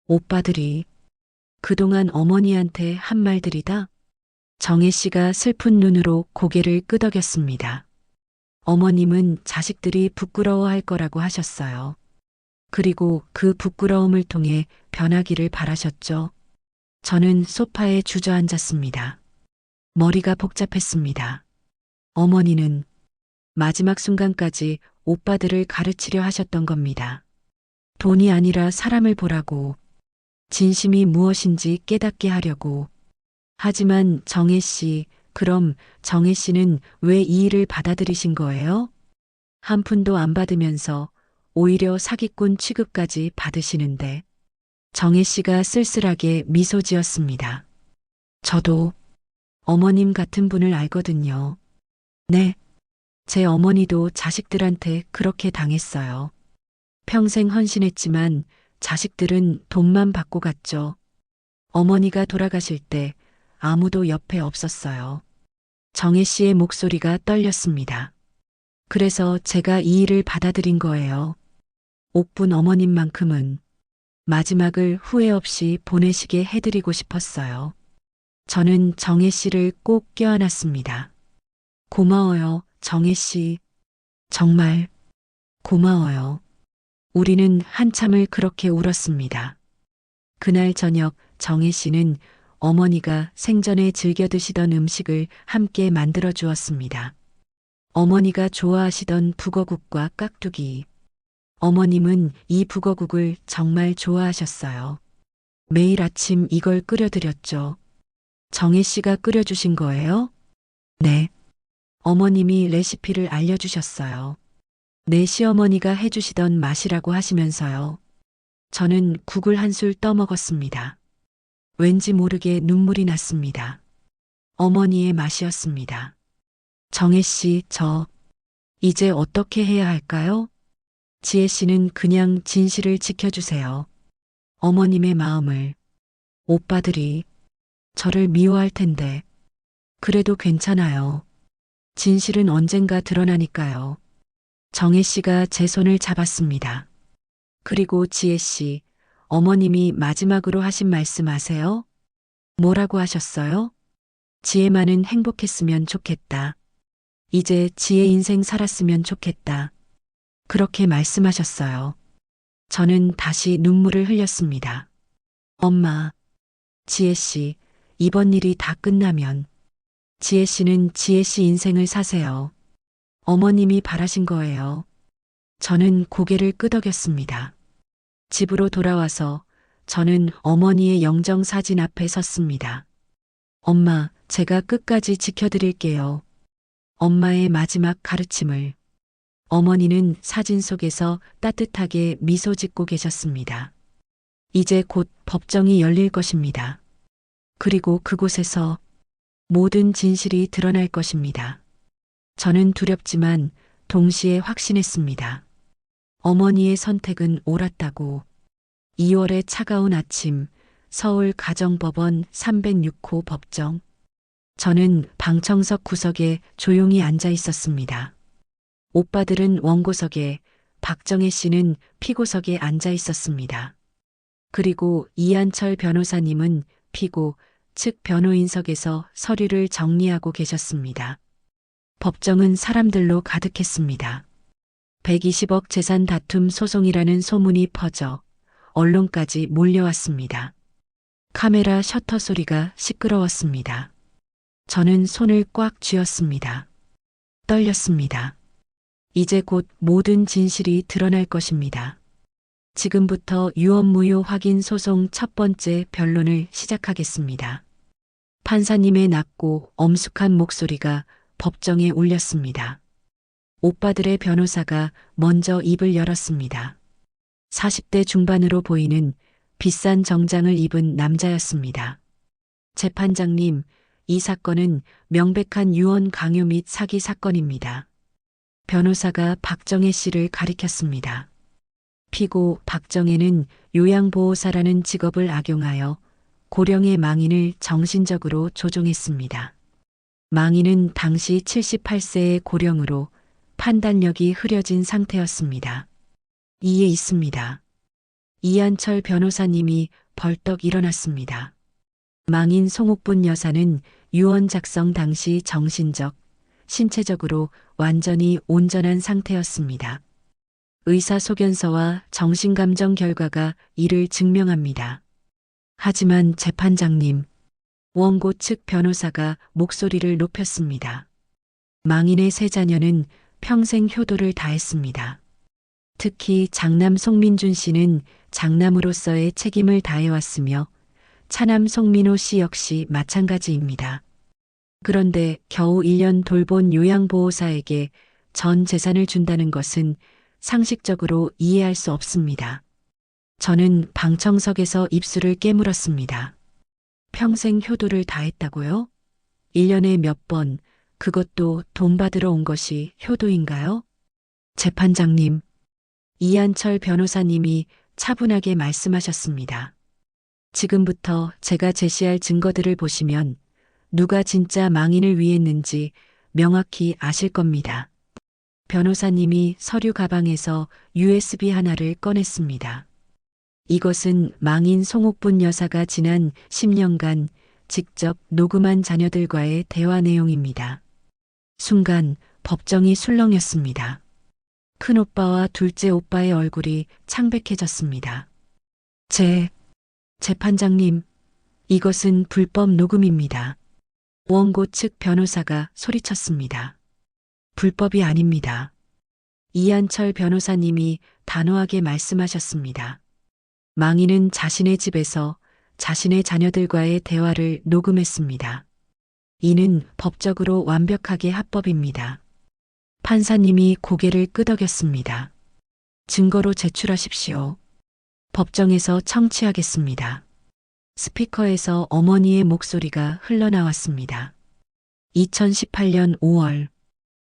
오빠들이 그동안 어머니한테 한 말들이다. 정혜 씨가 슬픈 눈으로 고개를 끄덕였습니다. 어머님은 자식들이 부끄러워할 거라고 하셨어요. 그리고 그 부끄러움을 통해 변하기를 바라셨죠. 저는 소파에 주저앉았습니다. 머리가 복잡했습니다. 어머니는 마지막 순간까지 오빠들을 가르치려 하셨던 겁니다. 돈이 아니라 사람을 보라고, 진심이 무엇인지 깨닫게 하려고. 하지만 정혜 씨, 그럼 정혜 씨는 왜 이 일을 받아들이신 거예요? 한 푼도 안 받으면서 오히려 사기꾼 취급까지 받으시는데. 정혜 씨가 쓸쓸하게 미소 지었습니다. 저도 어머님 같은 분을 알거든요. 네. 제 어머니도 자식들한테 그렇게 당했어요. 평생 헌신했지만 자식들은 돈만 받고 갔죠. 어머니가 돌아가실 때 아무도 옆에 없었어요. 정혜 씨의 목소리가 떨렸습니다. 그래서 제가 이 일을 받아들인 거예요. 옥분 어머님만큼은 마지막을 후회 없이 보내시게 해드리고 싶었어요. 저는 정혜 씨를 꼭 껴안았습니다. 고마워요, 정혜 씨. 정말 고마워요. 우리는 한참을 그렇게 울었습니다. 그날 저녁 정혜 씨는 어머니가 생전에 즐겨 드시던 음식을 함께 만들어 주었습니다. 어머니가 좋아하시던 북어국과 깍두기. 어머님은 이 북어국을 정말 좋아하셨어요. 매일 아침 이걸 끓여드렸죠. 정혜 씨가 끓여주신 거예요? 네. 어머님이 레시피를 알려주셨어요. 내 시어머니가 해주시던 맛이라고 하시면서요. 저는 국을 한술 떠먹었습니다. 왠지 모르게 눈물이 났습니다. 어머니의 맛이었습니다. 정혜 씨, 이제 어떻게 해야 할까요? 지혜 씨는 그냥 진실을 지켜주세요. 어머님의 마음을. 오빠들이 저를 미워할 텐데. 그래도 괜찮아요. 진실은 언젠가 드러나니까요. 정혜 씨가 제 손을 잡았습니다. 그리고 지혜 씨, 어머님이 마지막으로 하신 말씀 아세요? 뭐라고 하셨어요? 지혜만은 행복했으면 좋겠다. 이제 지혜 인생 살았으면 좋겠다. 그렇게 말씀하셨어요. 저는 다시 눈물을 흘렸습니다. 엄마, 지혜 씨, 이번 일이 다 끝나면 지혜 씨는 지혜 씨 인생을 사세요. 어머님이 바라신 거예요. 저는 고개를 끄덕였습니다. 집으로 돌아와서 저는 어머니의 영정사진 앞에 섰습니다. 엄마, 제가 끝까지 지켜드릴게요. 엄마의 마지막 가르침을. 어머니는 사진 속에서 따뜻하게 미소 짓고 계셨습니다. 이제 곧 법정이 열릴 것입니다. 그리고 그곳에서 모든 진실이 드러날 것입니다. 저는 두렵지만 동시에 확신했습니다. 어머니의 선택은 옳았다고. 2월의 차가운 아침, 서울 가정법원 306호 법정. 저는 방청석 구석에 조용히 앉아 있었습니다. 오빠들은 원고석에, 박정혜 씨는 피고석에 앉아 있었습니다. 그리고 이한철 변호사님은 피고 측 변호인석에서 서류를 정리하고 계셨습니다. 법정은 사람들로 가득했습니다. 120억 재산 다툼 소송이라는 소문이 퍼져 언론까지 몰려왔습니다. 카메라 셔터 소리가 시끄러웠습니다. 저는 손을 꽉 쥐었습니다. 떨렸습니다. 이제 곧 모든 진실이 드러날 것입니다. 지금부터 유언무효 확인 소송 첫 번째 변론을 시작하겠습니다. 판사님의 낮고 엄숙한 목소리가 법정에 울렸습니다. 오빠들의 변호사가 먼저 입을 열었습니다. 40대 중반으로 보이는 비싼 정장을 입은 남자였습니다. 재판장님, 이 사건은 명백한 유언 강요 및 사기 사건입니다. 변호사가 박정혜 씨를 가리켰습니다. 피고 박정혜는 요양보호사라는 직업을 악용하여 고령의 망인을 정신적으로 조종했습니다. 망인은 당시 78세의 고령으로 판단력이 흐려진 상태였습니다. 이에 있습니다. 이한철 변호사님이 벌떡 일어났습니다. 망인 송옥분 여사는 유언 작성 당시 정신적, 신체적으로 완전히 온전한 상태였습니다. 의사소견서와 정신감정 결과가 이를 증명합니다. 하지만 재판장님, 원고 측 변호사가 목소리를 높였습니다. 망인의 세 자녀는 평생 효도를 다했습니다. 특히 장남 송민준 씨는 장남으로서의 책임을 다해왔으며 차남 송민호 씨 역시 마찬가지입니다. 그런데 겨우 1년 돌본 요양보호사에게 전 재산을 준다는 것은 상식적으로 이해할 수 없습니다. 저는 방청석에서 입술을 깨물었습니다. 평생 효도를 다했다고요? 1년에 몇 번, 그것도 돈 받으러 온 것이 효도인가요? 재판장님, 이한철 변호사님이 차분하게 말씀하셨습니다. 지금부터 제가 제시할 증거들을 보시면 누가 진짜 망인을 위했는지 명확히 아실 겁니다. 변호사님이 서류 가방에서 USB 하나를 꺼냈습니다. 이것은 망인 송옥분 여사가 지난 10년간 직접 녹음한 자녀들과의 대화 내용입니다. 순간 법정이 술렁였습니다. 큰오빠와 둘째 오빠의 얼굴이 창백해졌습니다. 재판장님, 이것은 불법 녹음입니다. 원고 측 변호사가 소리쳤습니다. 불법이 아닙니다. 이한철 변호사님이 단호하게 말씀하셨습니다. 망인은 자신의 집에서 자신의 자녀들과의 대화를 녹음했습니다. 이는 법적으로 완벽하게 합법입니다. 판사님이 고개를 끄덕였습니다. 증거로 제출하십시오. 법정에서 청취하겠습니다. 스피커에서 어머니의 목소리가 흘러나왔습니다. 2018년 5월.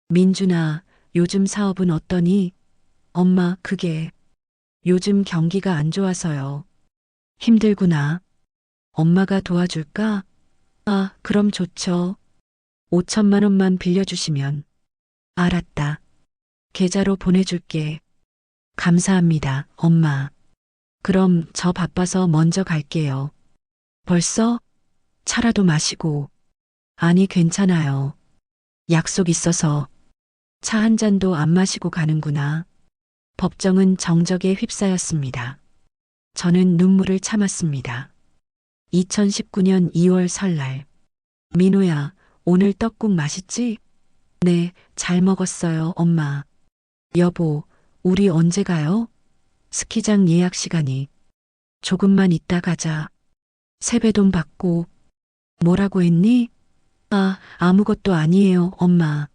민준아, 요즘 사업은 어떠니? 엄마, 그게 요즘 경기가 안 좋아서요. 힘들구나. 엄마가 도와줄까? 아, 그럼 좋죠. 5천만 원만 빌려주시면. 알았다. 계좌로 보내줄게. 감사합니다, 엄마. 그럼 저 바빠서 먼저 갈게요. 벌써? 차라도 마시고. 아니, 괜찮아요. 약속 있어서. 차 한 잔도 안 마시고 가는구나. 법정은 정적에 휩싸였습니다. 저는 눈물을 참았습니다. 2019년 2월 설날. 민호야, 오늘 떡국 맛있지? 네, 잘 먹었어요, 엄마. 여보, 우리 언제 가요? 스키장 예약 시간이. 조금만 있다 가자. 세배돈 받고. 뭐라고 했니? 아, 아무것도 아니에요, 엄마.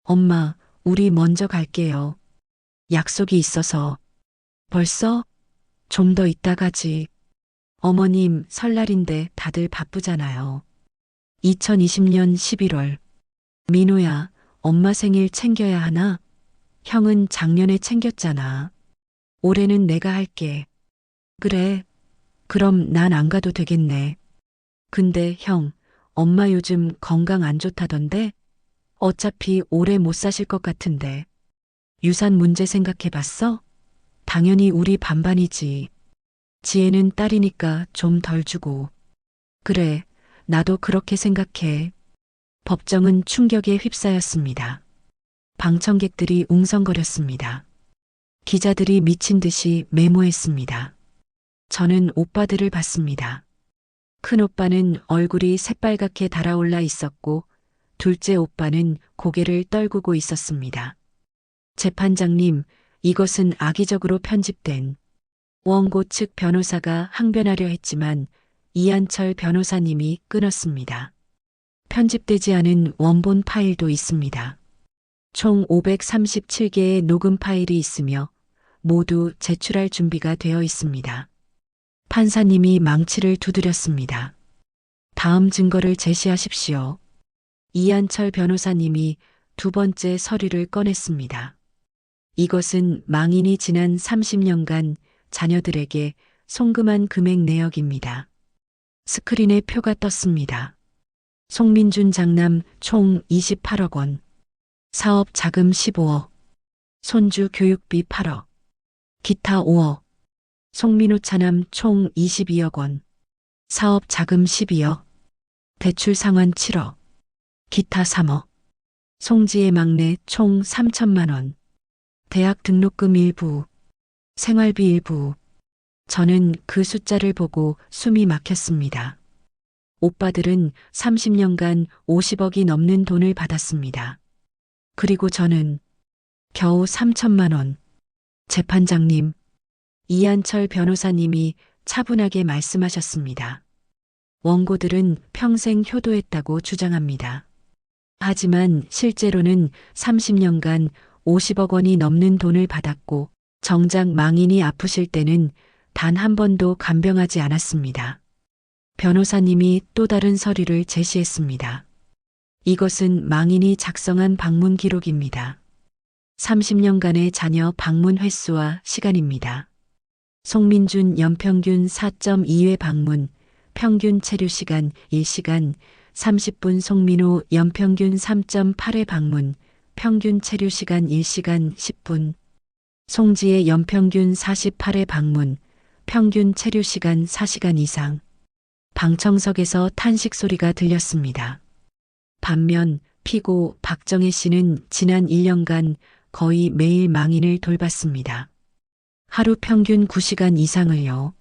엄마, 우리 먼저 갈게요. 약속이 있어서. 벌써? 좀 더 있다 가지. 어머님, 설날인데 다들 바쁘잖아요. 2020년 11월. 민호야, 엄마 생일 챙겨야 하나? 형은 작년에 챙겼잖아. 올해는 내가 할게. 그래. 그럼 난 안 가도 되겠네. 근데 형, 엄마 요즘 건강 안 좋다던데? 어차피 오래 못 사실 것 같은데. 유산 문제 생각해 봤어? 당연히 우리 반반이지. 지혜는 딸이니까 좀 덜 주고. 그래, 나도 그렇게 생각해. 법정은 충격에 휩싸였습니다. 방청객들이 웅성거렸습니다. 기자들이 미친 듯이 메모했습니다. 저는 오빠들을 봤습니다. 큰 오빠는 얼굴이 새빨갛게 달아올라 있었고 둘째 오빠는 고개를 떨구고 있었습니다. 재판장님, 이것은 악의적으로 편집된. 원고 측 변호사가 항변하려 했지만 이한철 변호사님이 끊었습니다. 편집되지 않은 원본 파일도 있습니다. 총 537개의 녹음 파일이 있으며 모두 제출할 준비가 되어 있습니다. 판사님이 망치를 두드렸습니다. 다음 증거를 제시하십시오. 이한철 변호사님이 두 번째 서류를 꺼냈습니다. 이것은 망인이 지난 30년간 자녀들에게 송금한 금액 내역입니다. 스크린에 표가 떴습니다. 송민준 장남 총 28억 원, 사업 자금 15억, 손주 교육비 8억, 기타 5억, 송민호 차남 총 22억 원, 사업 자금 12억, 대출 상환 7억, 기타 3억, 송지의 막내 총 3천만 원, 대학 등록금 일부, 생활비 일부. 저는 그 숫자를 보고 숨이 막혔습니다. 오빠들은 30년간 50억이 넘는 돈을 받았습니다. 그리고 저는 겨우 3천만 원. 재판장님, 이한철 변호사님이 차분하게 말씀하셨습니다. 원고들은 평생 효도했다고 주장합니다. 하지만 실제로는 30년간 50억 원이 넘는 돈을 받았고 정작 망인이 아프실 때는 단 한 번도 간병하지 않았습니다. 변호사님이 또 다른 서류를 제시했습니다. 이것은 망인이 작성한 방문 기록입니다. 30년간의 자녀 방문 횟수와 시간입니다. 송민준 연평균 4.2회 방문, 평균 체류 시간 1시간 30분. 송민호 연평균 3.8회 방문, 평균 체류 시간 1시간 10분. 송지혜 연평균 48회 방문, 평균 체류 시간 4시간 이상. 방청석에서 탄식 소리가 들렸습니다. 반면 피고 박정혜 씨는 지난 1년간 거의 매일 망인을 돌봤습니다. 하루 평균 9시간 이상을요.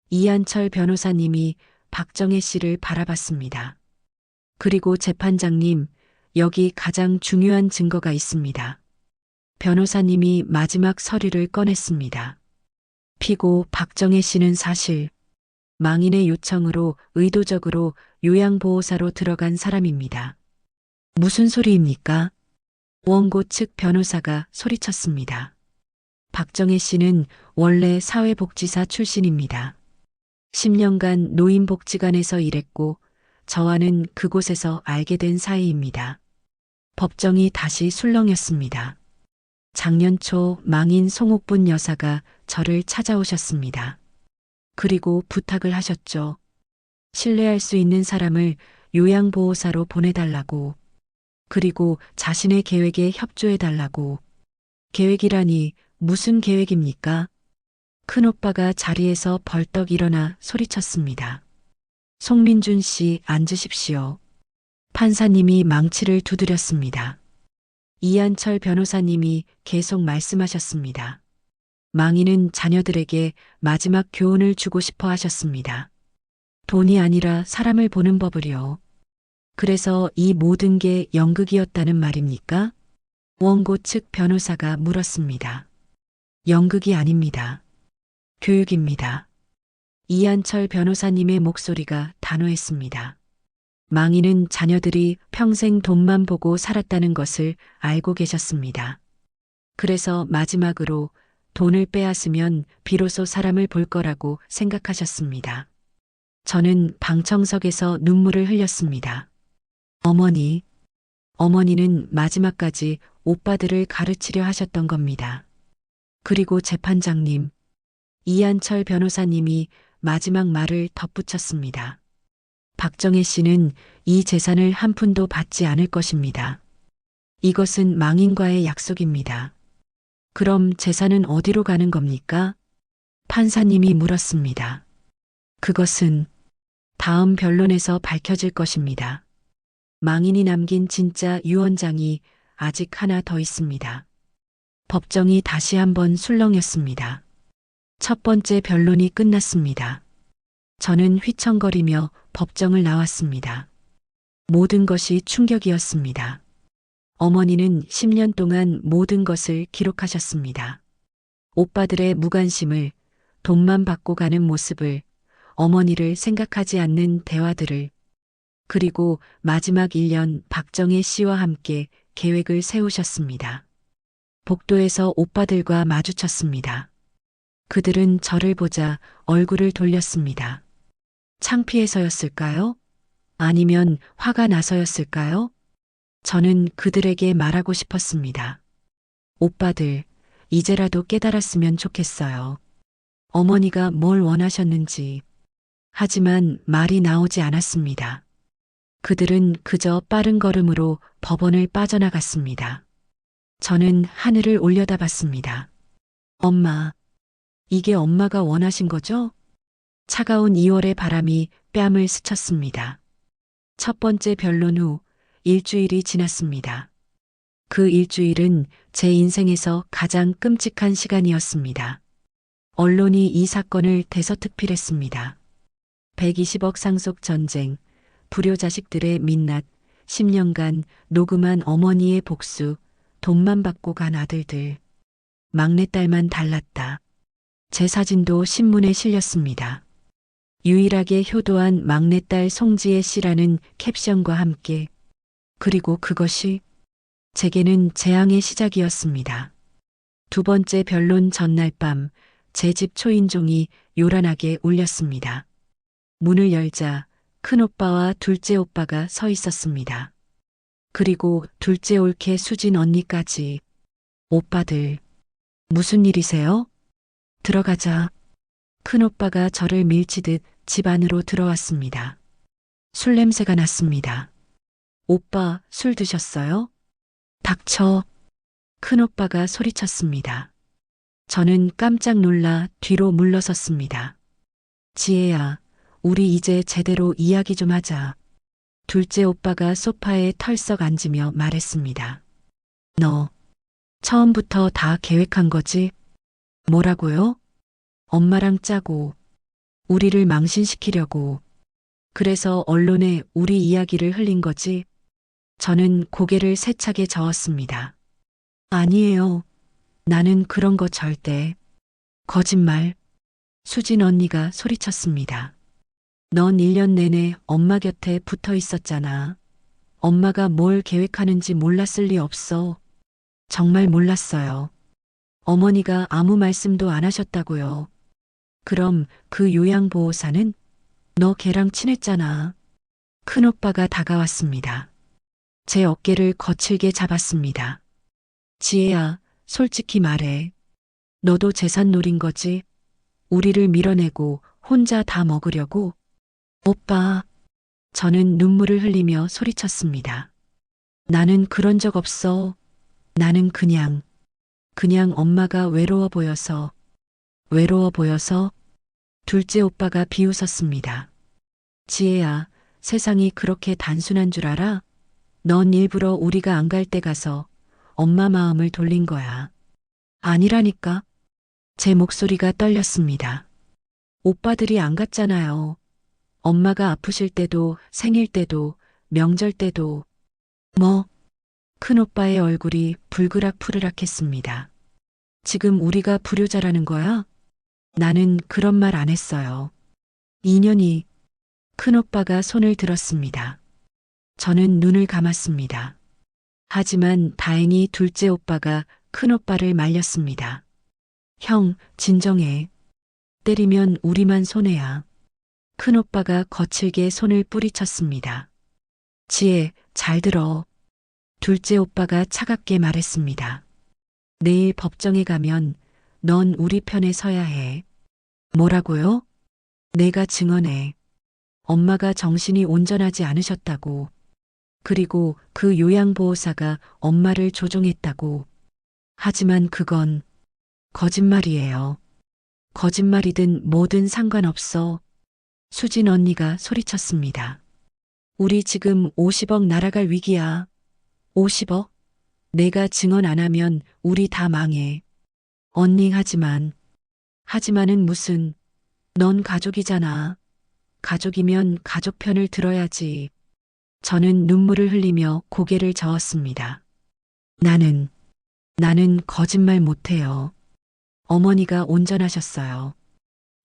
이한철 변호사님이 박정혜 씨를 바라봤습니다. 그리고 재판장님, 여기 가장 중요한 증거가 있습니다. 변호사님이 마지막 서류를 꺼냈습니다. 피고 박정혜 씨는 사실 망인의 요청으로 의도적으로 요양보호사로 들어간 사람입니다. 무슨 소리입니까? 원고 측 변호사가 소리쳤습니다. 박정혜 씨는 원래 사회복지사 출신입니다. 10년간 노인복지관에서 일했고 저와는 그곳에서 알게 된 사이입니다. 법정이 다시 술렁였습니다. 작년 초 망인 송옥분 여사가 저를 찾아오셨습니다. 그리고 부탁을 하셨죠. 신뢰할 수 있는 사람을 요양보호사로 보내달라고. 그리고 자신의 계획에 협조해달라고. 계획이라니 무슨 계획입니까? 큰오빠가 자리에서 벌떡 일어나 소리쳤습니다. 송민준 씨, 앉으십시오. 판사님이 망치를 두드렸습니다. 이한철 변호사님이 계속 말씀하셨습니다. 망인은 자녀들에게 마지막 교훈을 주고 싶어 하셨습니다. 돈이 아니라 사람을 보는 법을요. 그래서 이 모든 게 연극이었다는 말입니까? 원고 측 변호사가 물었습니다. 연극이 아닙니다. 교육입니다. 이한철 변호사님의 목소리가 단호했습니다. 망인은 자녀들이 평생 돈만 보고 살았다는 것을 알고 계셨습니다. 그래서 마지막으로 돈을 빼앗으면 비로소 사람을 볼 거라고 생각하셨습니다. 저는 방청석에서 눈물을 흘렸습니다. 어머니는 마지막까지 오빠들을 가르치려 하셨던 겁니다. 그리고 재판장님, 이한철 변호사님이 마지막 말을 덧붙였습니다. 박정혜 씨는 이 재산을 한 푼도 받지 않을 것입니다. 이것은 망인과의 약속입니다. 그럼 재산은 어디로 가는 겁니까? 판사님이 물었습니다. 그것은 다음 변론에서 밝혀질 것입니다. 망인이 남긴 진짜 유언장이 아직 하나 더 있습니다. 법정이 다시 한번 술렁였습니다. 첫 번째 변론이 끝났습니다. 저는 휘청거리며 법정을 나왔습니다. 모든 것이 충격이었습니다. 어머니는 10년 동안 모든 것을 기록하셨습니다. 오빠들의 무관심을, 돈만 받고 가는 모습을, 어머니를 생각하지 않는 대화들을, 그리고 마지막 1년 박정혜 씨와 함께 계획을 세우셨습니다. 복도에서 오빠들과 마주쳤습니다. 그들은 저를 보자 얼굴을 돌렸습니다. 창피해서였을까요? 아니면 화가 나서였을까요? 저는 그들에게 말하고 싶었습니다. 오빠들, 이제라도 깨달았으면 좋겠어요. 어머니가 뭘 원하셨는지. 하지만 말이 나오지 않았습니다. 그들은 그저 빠른 걸음으로 법원을 빠져나갔습니다. 저는 하늘을 올려다봤습니다. 엄마, 이게 엄마가 원하신 거죠? 차가운 2월의 바람이 뺨을 스쳤습니다. 첫 번째 변론 후 일주일이 지났습니다. 그 일주일은 제 인생에서 가장 끔찍한 시간이었습니다. 언론이 이 사건을 대서특필했습니다. 120억 상속 전쟁, 불효 자식들의 민낯, 10년간 녹음한 어머니의 복수, 돈만 받고 간 아들들. 막내딸만 달랐다. 제 사진도 신문에 실렸습니다. 유일하게 효도한 막내딸 송지혜 씨라는 캡션과 함께. 그리고 그것이 제게는 재앙의 시작이었습니다. 두 번째 변론 전날 밤 제 집 초인종이 요란하게 울렸습니다. 문을 열자 큰오빠와 둘째 오빠가 서 있었습니다. 그리고 둘째 올케 수진 언니까지. 오빠들, 무슨 일이세요? 들어가자. 큰오빠가 저를 밀치듯 집 안으로 들어왔습니다. 술 냄새가 났습니다. 오빠, 술 드셨어요? 닥쳐. 큰오빠가 소리쳤습니다. 저는 깜짝 놀라 뒤로 물러섰습니다. 지혜야, 우리 이제 제대로 이야기 좀 하자. 둘째 오빠가 소파에 털썩 앉으며 말했습니다. 너, 처음부터 다 계획한 거지? 뭐라고요? 엄마랑 짜고, 우리를 망신시키려고. 그래서 언론에 우리 이야기를 흘린 거지? 저는 고개를 세차게 저었습니다. 아니에요. 나는 그런 거 절대. 거짓말. 수진 언니가 소리쳤습니다. 넌 1년 내내 엄마 곁에 붙어 있었잖아. 엄마가 뭘 계획하는지 몰랐을 리 없어. 정말 몰랐어요. 어머니가 아무 말씀도 안 하셨다고요. 그럼 그 요양보호사는? 너 걔랑 친했잖아. 큰오빠가 다가왔습니다. 제 어깨를 거칠게 잡았습니다. 지혜야, 솔직히 말해. 너도 재산 노린 거지? 우리를 밀어내고 혼자 다 먹으려고? 오빠. 저는 눈물을 흘리며 소리쳤습니다. 나는 그런 적 없어. 나는 그냥 엄마가 외로워 보여서. 둘째 오빠가 비웃었습니다. 지혜야, 세상이 그렇게 단순한 줄 알아? 넌 일부러 우리가 안 갈 때 가서 엄마 마음을 돌린 거야. 아니라니까. 제 목소리가 떨렸습니다. 오빠들이 안 갔잖아요. 엄마가 아프실 때도, 생일 때도, 명절 때도. 뭐? 큰오빠의 얼굴이 불그락푸르락 했습니다. 지금 우리가 불효자라는 거야? 나는 그런 말 안 했어요. 2년이. 큰오빠가 손을 들었습니다. 저는 눈을 감았습니다. 하지만 다행히 둘째 오빠가 큰오빠를 말렸습니다. 형, 진정해. 때리면 우리만 손해야. 큰오빠가 거칠게 손을 뿌리쳤습니다. 지혜, 잘 들어. 둘째 오빠가 차갑게 말했습니다. 내일 법정에 가면 넌 우리 편에 서야 해. 뭐라고요? 내가 증언해. 엄마가 정신이 온전하지 않으셨다고. 그리고 그 요양보호사가 엄마를 조종했다고. 하지만 그건 거짓말이에요. 거짓말이든 뭐든 상관없어. 수진 언니가 소리쳤습니다. 우리 지금 50억 날아갈 위기야. 50억? 내가 증언 안 하면 우리 다 망해. 언니 하지만은 무슨. 넌 가족이잖아. 가족이면 가족 편을 들어야지. 저는 눈물을 흘리며 고개를 저었습니다. 나는 거짓말 못해요. 어머니가 온전하셨어요.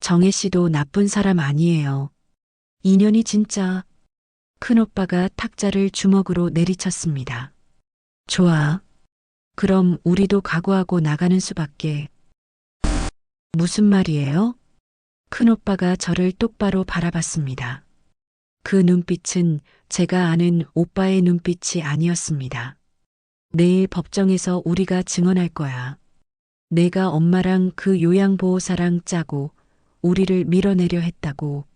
정혜 씨도 나쁜 사람 아니에요. 인연이 진짜. 큰오빠가 탁자를 주먹으로 내리쳤습니다. 좋아. 그럼 우리도 각오하고 나가는 수밖에. 무슨 말이에요? 큰오빠가 저를 똑바로 바라봤습니다. 그 눈빛은 제가 아는 오빠의 눈빛이 아니었습니다. 내일 법정에서 우리가 증언할 거야. 내가 엄마랑 그 요양보호사랑 짜고 우리를 밀어내려 했다고.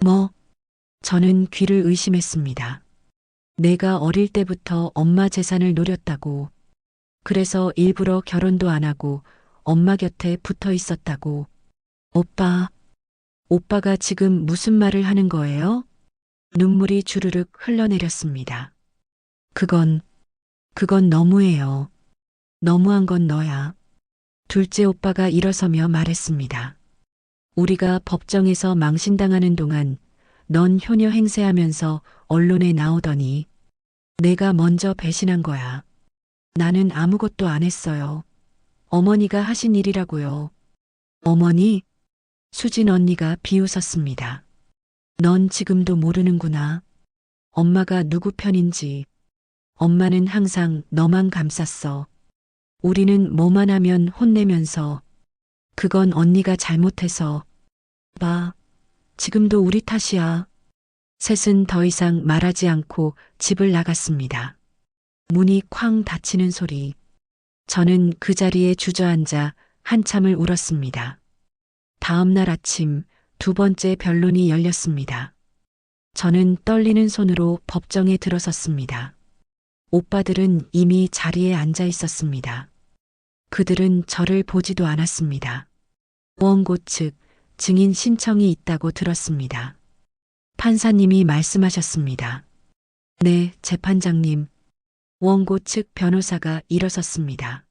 뭐? 저는 귀를 의심했습니다. 내가 어릴 때부터 엄마 재산을 노렸다고. 그래서 일부러 결혼도 안 하고 엄마 곁에 붙어 있었다고. 오빠가 지금 무슨 말을 하는 거예요? 눈물이 주르륵 흘러내렸습니다. 그건 너무해요. 너무한 건 너야. 둘째 오빠가 일어서며 말했습니다. 우리가 법정에서 망신당하는 동안 넌 효녀 행세하면서 언론에 나오더니 내가 먼저 배신한 거야. 나는 아무것도 안 했어요. 어머니가 하신 일이라고요. 어머니? 수진 언니가 비웃었습니다. 넌 지금도 모르는구나. 엄마가 누구 편인지. 엄마는 항상 너만 감쌌어. 우리는 뭐만 하면 혼내면서. 그건 언니가 잘못해서. 봐. 지금도 우리 탓이야. 셋은 더 이상 말하지 않고 집을 나갔습니다. 문이 쾅 닫히는 소리. 저는 그 자리에 주저앉아 한참을 울었습니다. 다음 날 아침 두 번째 변론이 열렸습니다. 저는 떨리는 손으로 법정에 들어섰습니다. 오빠들은 이미 자리에 앉아 있었습니다. 그들은 저를 보지도 않았습니다. 원고 측 증인 신청이 있다고 들었습니다. 판사님이 말씀하셨습니다. 네, 재판장님. 원고 측 변호사가 일어섰습니다.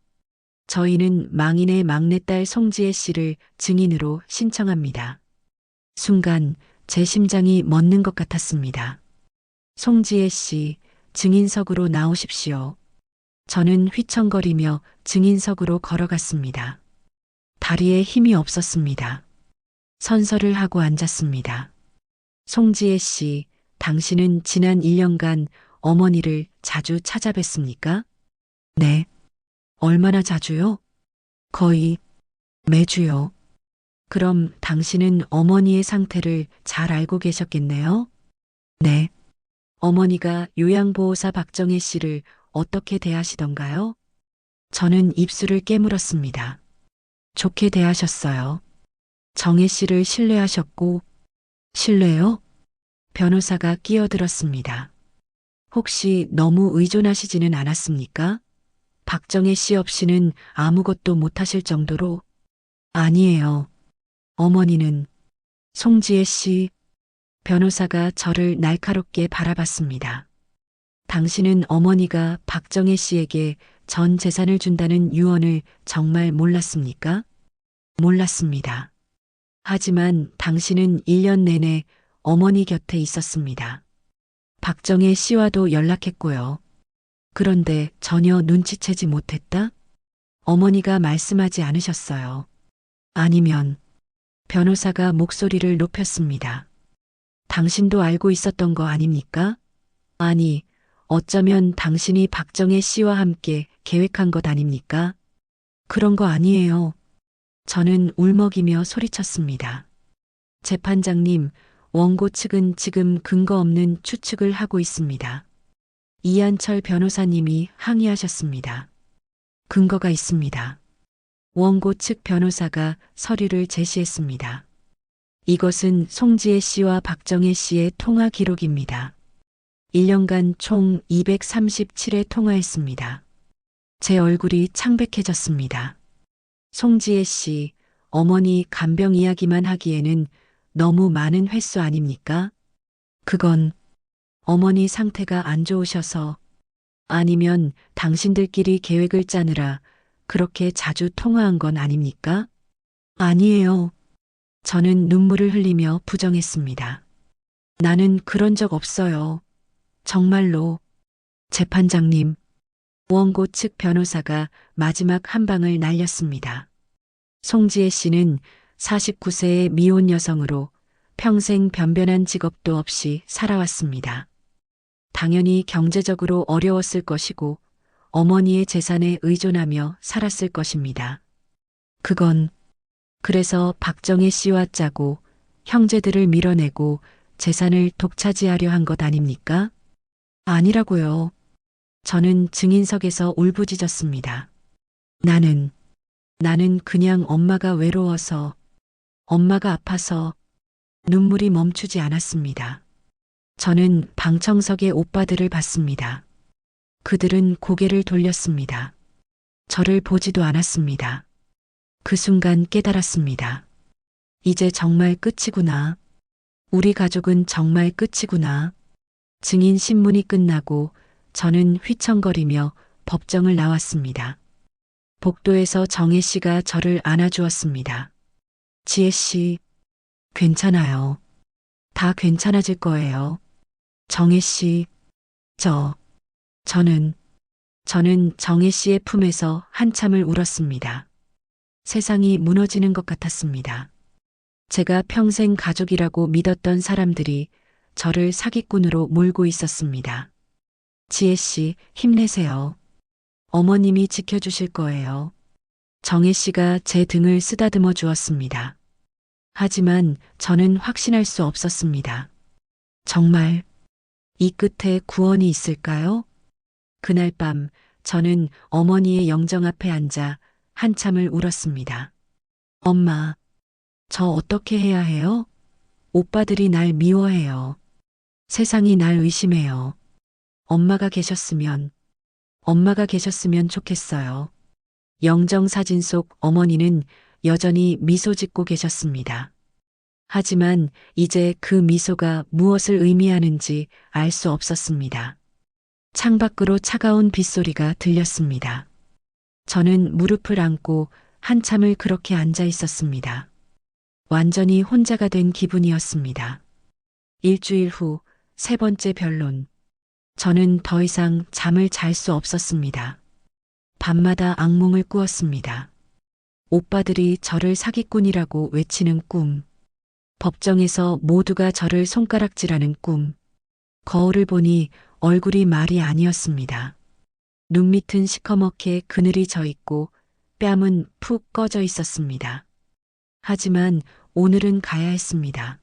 저희는 망인의 막내딸 송지혜 씨를 증인으로 신청합니다. 순간 제 심장이 멎는 것 같았습니다. 송지혜 씨, 증인석으로 나오십시오. 저는 휘청거리며 증인석으로 걸어갔습니다. 다리에 힘이 없었습니다. 선서를 하고 앉았습니다. 송지혜 씨, 당신은 지난 1년간 어머니를 자주 찾아뵀습니까? 네. 얼마나 자주요? 거의 매주요. 그럼 당신은 어머니의 상태를 잘 알고 계셨겠네요? 네. 어머니가 요양보호사 박정혜 씨를 어떻게 대하시던가요? 저는 입술을 깨물었습니다. 좋게 대하셨어요. 정혜 씨를 신뢰하셨고, 신뢰요? 변호사가 끼어들었습니다. 혹시 너무 의존하시지는 않았습니까? 박정혜 씨 없이는 아무것도 못하실 정도로? 아니에요. 어머니는 송지혜 씨, 변호사가 저를 날카롭게 바라봤습니다. 당신은 어머니가 박정혜 씨에게 전 재산을 준다는 유언을 정말 몰랐습니까? 몰랐습니다. 하지만 당신은 1년 내내 어머니 곁에 있었습니다. 박정혜 씨와도 연락했고요. 그런데 전혀 눈치채지 못했다? 어머니가 말씀하지 않으셨어요. 아니면 변호사가 목소리를 높였습니다. 당신도 알고 있었던 거 아닙니까? 아니, 어쩌면 당신이 박정혜 씨와 함께 계획한 것 아닙니까? 그런 거 아니에요. 저는 울먹이며 소리쳤습니다. 재판장님, 원고 측은 지금 근거 없는 추측을 하고 있습니다. 이한철 변호사님이 항의하셨습니다. 근거가 있습니다. 원고 측 변호사가 서류를 제시했습니다. 이것은 송지혜 씨와 박정혜 씨의 통화 기록입니다. 1년간 총 237회 통화했습니다. 제 얼굴이 창백해졌습니다. 송지혜 씨, 어머니 간병 이야기만 하기에는 너무 많은 횟수 아닙니까? 그건 어머니 상태가 안 좋으셔서 아니면 당신들끼리 계획을 짜느라 그렇게 자주 통화한 건 아닙니까? 아니에요. 저는 눈물을 흘리며 부정했습니다. 나는 그런 적 없어요. 정말로. 재판장님, 원고 측 변호사가 마지막 한 방을 날렸습니다. 송지혜 씨는 49세의 미혼 여성으로 평생 변변한 직업도 없이 살아왔습니다. 당연히 경제적으로 어려웠을 것이고 어머니의 재산에 의존하며 살았을 것입니다. 그건 그래서 박정혜 씨와 짜고 형제들을 밀어내고 재산을 독차지하려 한 것 아닙니까? 아니라고요. 저는 증인석에서 울부짖었습니다. 나는 그냥 엄마가 외로워서, 엄마가 아파서 눈물이 멈추지 않았습니다. 저는 방청석의 오빠들을 봤습니다. 그들은 고개를 돌렸습니다. 저를 보지도 않았습니다. 그 순간 깨달았습니다. 이제 정말 끝이구나. 우리 가족은 정말 끝이구나. 증인 신문이 끝나고 저는 휘청거리며 법정을 나왔습니다. 복도에서 정혜 씨가 저를 안아주었습니다. 지혜 씨, 괜찮아요. 다 괜찮아질 거예요. 정혜 씨, 저는 저는 정혜 씨의 품에서 한참을 울었습니다. 세상이 무너지는 것 같았습니다. 제가 평생 가족이라고 믿었던 사람들이 저를 사기꾼으로 몰고 있었습니다. 지혜 씨, 힘내세요. 어머님이 지켜주실 거예요. 정혜 씨가 제 등을 쓰다듬어 주었습니다. 하지만 저는 확신할 수 없었습니다. 정말 이 끝에 구원이 있을까요? 그날 밤 저는 어머니의 영정 앞에 앉아 한참을 울었습니다. 엄마, 저 어떻게 해야 해요? 오빠들이 날 미워해요. 세상이 날 의심해요. 엄마가 계셨으면 좋겠어요. 영정 사진 속 어머니는 여전히 미소 짓고 계셨습니다. 하지만 이제 그 미소가 무엇을 의미하는지 알 수 없었습니다. 창밖으로 차가운 빗소리가 들렸습니다. 저는 무릎을 안고 한참을 그렇게 앉아 있었습니다. 완전히 혼자가 된 기분이었습니다. 일주일 후 세 번째 변론. 저는 더 이상 잠을 잘 수 없었습니다. 밤마다 악몽을 꾸었습니다. 오빠들이 저를 사기꾼이라고 외치는 꿈. 법정에서 모두가 저를 손가락질하는 꿈. 거울을 보니 얼굴이 말이 아니었습니다. 눈밑은 시커멓게 그늘이 져 있고 뺨은 푹 꺼져 있었습니다. 하지만 오늘은 가야 했습니다.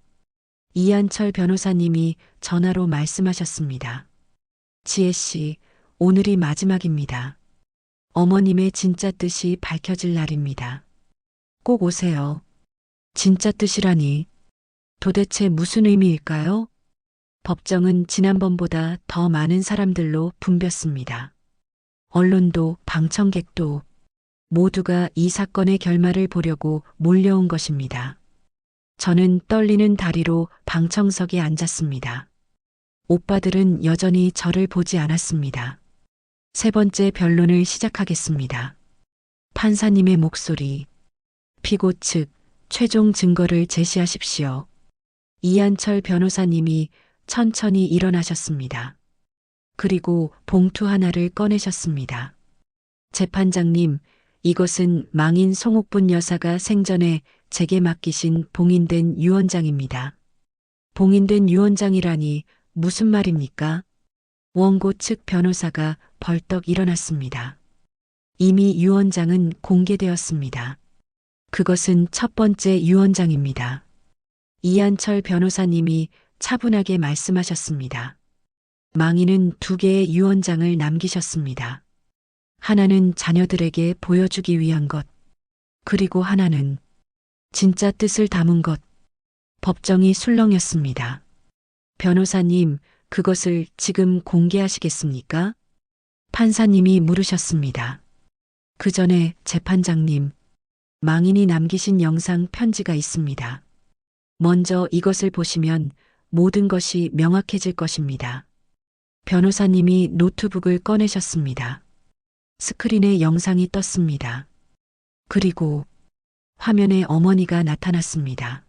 이한철 변호사님이 전화로 말씀하셨습니다. 지혜 씨, 오늘이 마지막입니다. 어머님의 진짜 뜻이 밝혀질 날입니다. 꼭 오세요. 진짜 뜻이라니. 도대체 무슨 의미일까요? 법정은 지난번보다 더 많은 사람들로 붐볐습니다. 언론도 방청객도 모두가 이 사건의 결말을 보려고 몰려온 것입니다. 저는 떨리는 다리로 방청석에 앉았습니다. 오빠들은 여전히 저를 보지 않았습니다. 세 번째 변론을 시작하겠습니다. 판사님의 목소리. 피고 측 최종 증거를 제시하십시오. 이한철 변호사님이 천천히 일어나셨습니다. 그리고 봉투 하나를 꺼내셨습니다. 재판장님, 이것은 망인 송옥분 여사가 생전에 제게 맡기신 봉인된 유언장입니다. 봉인된 유언장이라니 무슨 말입니까? 원고 측 변호사가 벌떡 일어났습니다. 이미 유언장은 공개되었습니다. 그것은 첫 번째 유언장입니다. 이한철 변호사님이 차분하게 말씀하셨습니다. 망인은 두 개의 유언장을 남기셨습니다. 하나는 자녀들에게 보여주기 위한 것, 그리고 하나는 진짜 뜻을 담은 것. 법정이 술렁였습니다. 변호사님, 그것을 지금 공개하시겠습니까? 판사님이 물으셨습니다. 그 전에 재판장님, 망인이 남기신 영상 편지가 있습니다. 먼저 이것을 보시면 모든 것이 명확해질 것입니다. 변호사님이 노트북을 꺼내셨습니다. 스크린에 영상이 떴습니다. 그리고 화면에 어머니가 나타났습니다.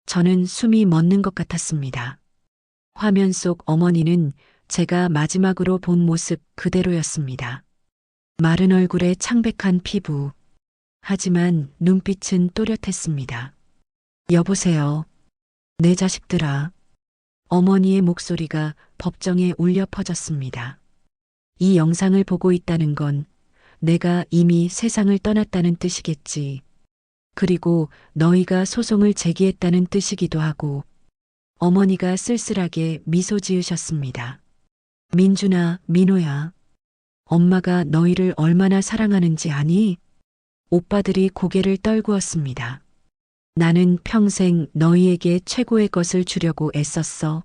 저는 숨이 멎는 것 같았습니다. 화면 속 어머니는 제가 마지막으로 본 모습 그대로였습니다. 마른 얼굴에 창백한 피부. 하지만 눈빛은 또렷했습니다. 여보세요. 내 자식들아. 어머니의 목소리가 법정에 울려 퍼졌습니다. 이 영상을 보고 있다는 건 내가 이미 세상을 떠났다는 뜻이겠지. 그리고 너희가 소송을 제기했다는 뜻이기도 하고. 어머니가 쓸쓸하게 미소 지으셨습니다. 민준아, 민호야. 엄마가 너희를 얼마나 사랑하는지 아니? 오빠들이 고개를 떨구었습니다. 나는 평생 너희에게 최고의 것을 주려고 애썼어.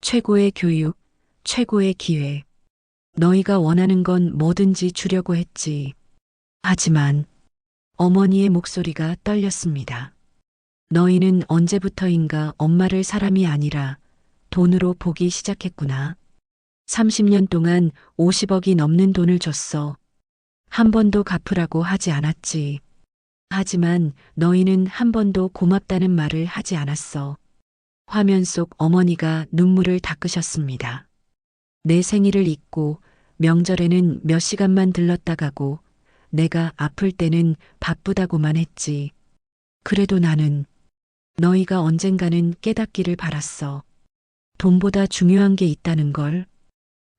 최고의 교육, 최고의 기회. 너희가 원하는 건 뭐든지 주려고 했지. 하지만 어머니의 목소리가 떨렸습니다. 너희는 언제부터인가 엄마를 사람이 아니라 돈으로 보기 시작했구나. 30년 동안 50억이 넘는 돈을 줬어. 한 번도 갚으라고 하지 않았지. 하지만 너희는 한 번도 고맙다는 말을 하지 않았어. 화면 속 어머니가 눈물을 닦으셨습니다. 내 생일을 잊고 명절에는 몇 시간만 들렀다 가고 내가 아플 때는 바쁘다고만 했지. 그래도 나는 너희가 언젠가는 깨닫기를 바랐어. 돈보다 중요한 게 있다는 걸.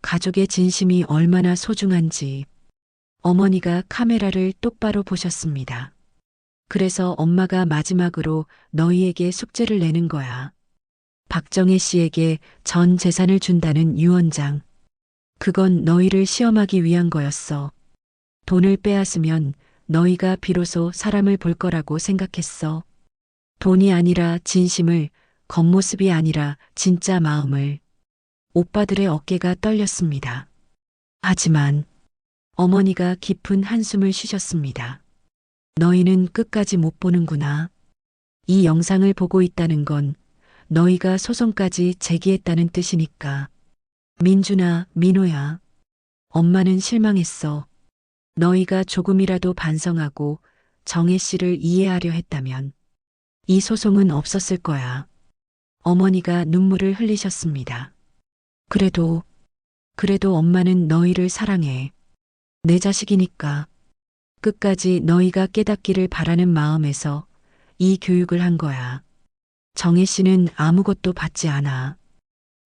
가족의 진심이 얼마나 소중한지. 어머니가 카메라를 똑바로 보셨습니다. 그래서 엄마가 마지막으로 너희에게 숙제를 내는 거야. 박정혜 씨에게 전 재산을 준다는 유언장. 그건 너희를 시험하기 위한 거였어. 돈을 빼앗으면 너희가 비로소 사람을 볼 거라고 생각했어. 돈이 아니라 진심을, 겉모습이 아니라 진짜 마음을. 오빠들의 어깨가 떨렸습니다. 하지만 어머니가 깊은 한숨을 쉬셨습니다. 너희는 끝까지 못 보는구나. 이 영상을 보고 있다는 건 너희가 소송까지 제기했다는 뜻이니까. 민준아, 민호야. 엄마는 실망했어. 너희가 조금이라도 반성하고 정혜 씨를 이해하려 했다면 이 소송은 없었을 거야. 어머니가 눈물을 흘리셨습니다. 그래도 엄마는 너희를 사랑해. 내 자식이니까. 끝까지 너희가 깨닫기를 바라는 마음에서 이 교육을 한 거야. 정혜 씨는 아무것도 받지 않아.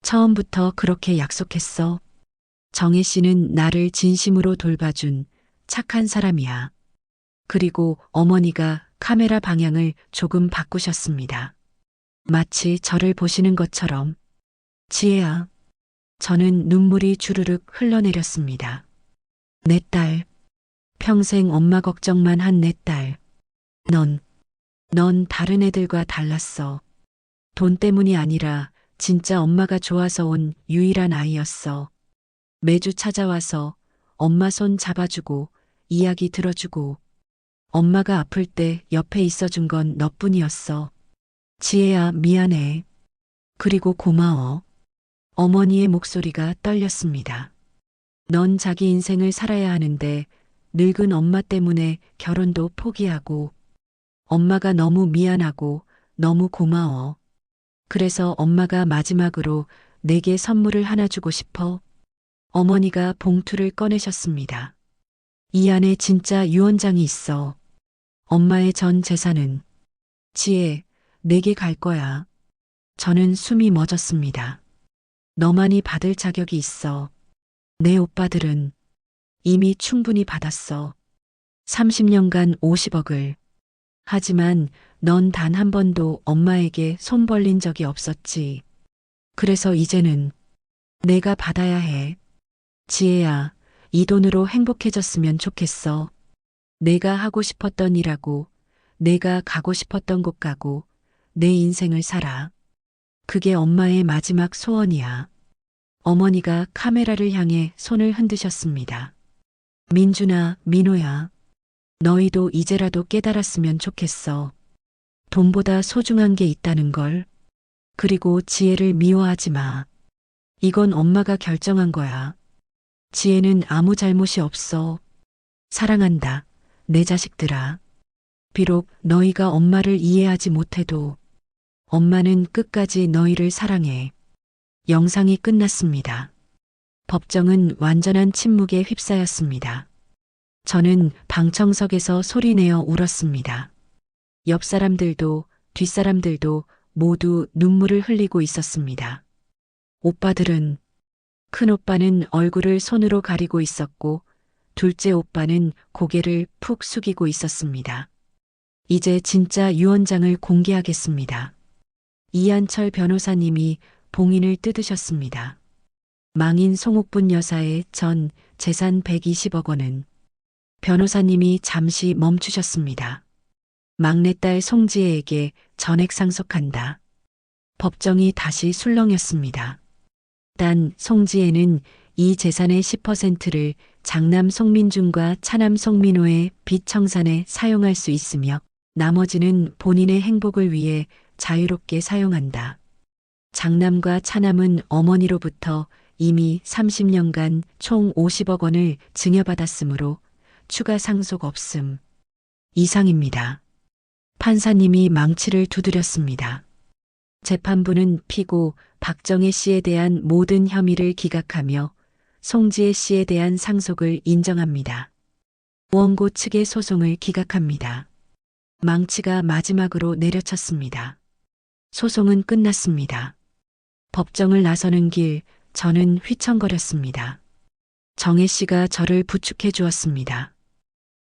처음부터 그렇게 약속했어. 정혜 씨는 나를 진심으로 돌봐준 착한 사람이야. 그리고 어머니가 카메라 방향을 조금 바꾸셨습니다. 마치 저를 보시는 것처럼. 지혜야. 저는 눈물이 주르륵 흘러내렸습니다. 내 딸. 평생 엄마 걱정만 한 내 딸. 넌 다른 애들과 달랐어. 돈 때문이 아니라 진짜 엄마가 좋아서 온 유일한 아이였어. 매주 찾아와서 엄마 손 잡아주고 이야기 들어주고 엄마가 아플 때 옆에 있어준 건 너뿐이었어. 지혜야, 미안해. 그리고 고마워. 어머니의 목소리가 떨렸습니다. 넌 자기 인생을 살아야 하는데 늙은 엄마 때문에 결혼도 포기하고 엄마가 너무 미안하고 너무 고마워. 그래서 엄마가 마지막으로 내게 선물을 하나 주고 싶어. 어머니가 봉투를 꺼내셨습니다. 이 안에 진짜 유언장이 있어. 엄마의 전 재산은 지혜, 내게 갈 거야. 저는 숨이 멎었습니다. 너만이 받을 자격이 있어. 내 오빠들은 이미 충분히 받았어. 30년간 50억을. 하지만 넌 단 한 번도 엄마에게 손 벌린 적이 없었지. 그래서 이제는 내가 받아야 해. 지혜야, 이 돈으로 행복해졌으면 좋겠어. 내가 하고 싶었던 일하고, 내가 가고 싶었던 곳 가고, 내 인생을 살아. 그게 엄마의 마지막 소원이야. 어머니가 카메라를 향해 손을 흔드셨습니다. 민준아, 민호야. 너희도 이제라도 깨달았으면 좋겠어. 돈보다 소중한 게 있다는 걸. 그리고 지혜를 미워하지 마. 이건 엄마가 결정한 거야. 지혜는 아무 잘못이 없어. 사랑한다, 내 자식들아. 비록 너희가 엄마를 이해하지 못해도 엄마는 끝까지 너희를 사랑해. 영상이 끝났습니다. 법정은 완전한 침묵에 휩싸였습니다. 저는 방청석에서 소리내어 울었습니다. 옆 사람들도 뒷사람들도 모두 눈물을 흘리고 있었습니다. 오빠들은, 큰오빠는 얼굴을 손으로 가리고 있었고 둘째 오빠는 고개를 푹 숙이고 있었습니다. 이제 진짜 유언장을 공개하겠습니다. 이한철 변호사님이 봉인을 뜯으셨습니다. 망인 송옥분 여사의 전 재산 120억 원은. 변호사님이 잠시 멈추셨습니다. 막내딸 송지혜에게 전액 상속한다. 법정이 다시 술렁였습니다. 단 송지혜는 이 재산의 10%를 장남 송민준과 차남 송민호의 빚 청산에 사용할 수 있으며 나머지는 본인의 행복을 위해 자유롭게 사용한다. 장남과 차남은 어머니로부터 이미 30년간 총 50억 원을 증여받았으므로 추가 상속 없음. 이상입니다. 판사님이 망치를 두드렸습니다. 재판부는 피고 박정혜 씨에 대한 모든 혐의를 기각하며 송지혜 씨에 대한 상속을 인정합니다. 원고 측의 소송을 기각합니다. 망치가 마지막으로 내려쳤습니다. 소송은 끝났습니다. 법정을 나서는 길 저는 휘청거렸습니다. 정혜 씨가 저를 부축해 주었습니다.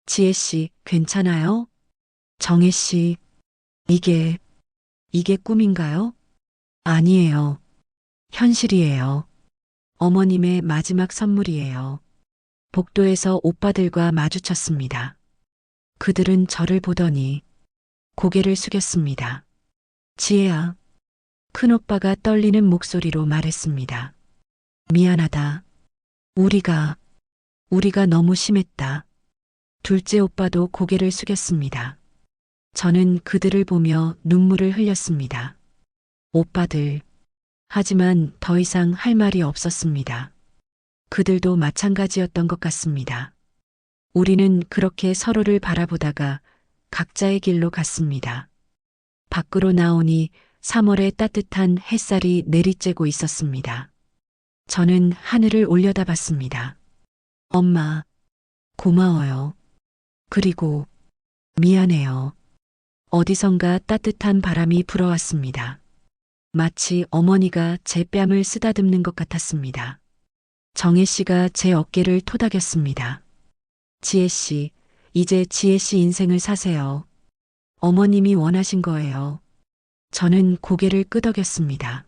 지혜 씨, 괜찮아요? 정혜 씨, 이게 꿈인가요? 아니에요. 현실이에요. 어머님의 마지막 선물이에요. 복도에서 오빠들과 마주쳤습니다. 그들은 저를 보더니 고개를 숙였습니다. 지혜야. 큰오빠가 떨리는 목소리로 말했습니다. 미안하다. 우리가 너무 심했다. 둘째 오빠도 고개를 숙였습니다. 저는 그들을 보며 눈물을 흘렸습니다. 오빠들. 하지만 더 이상 할 말이 없었습니다. 그들도 마찬가지였던 것 같습니다. 우리는 그렇게 서로를 바라보다가 각자의 길로 갔습니다. 밖으로 나오니 3월의 따뜻한 햇살이 내리쬐고 있었습니다. 저는 하늘을 올려다봤습니다. 엄마, 고마워요. 그리고 미안해요. 어디선가 따뜻한 바람이 불어왔습니다. 마치 어머니가 제 뺨을 쓰다듬는 것 같았습니다. 정혜 씨가 제 어깨를 토닥였습니다. 지혜 씨, 이제 지혜 씨 인생을 사세요. 어머님이 원하신 거예요. 저는 고개를 끄덕였습니다.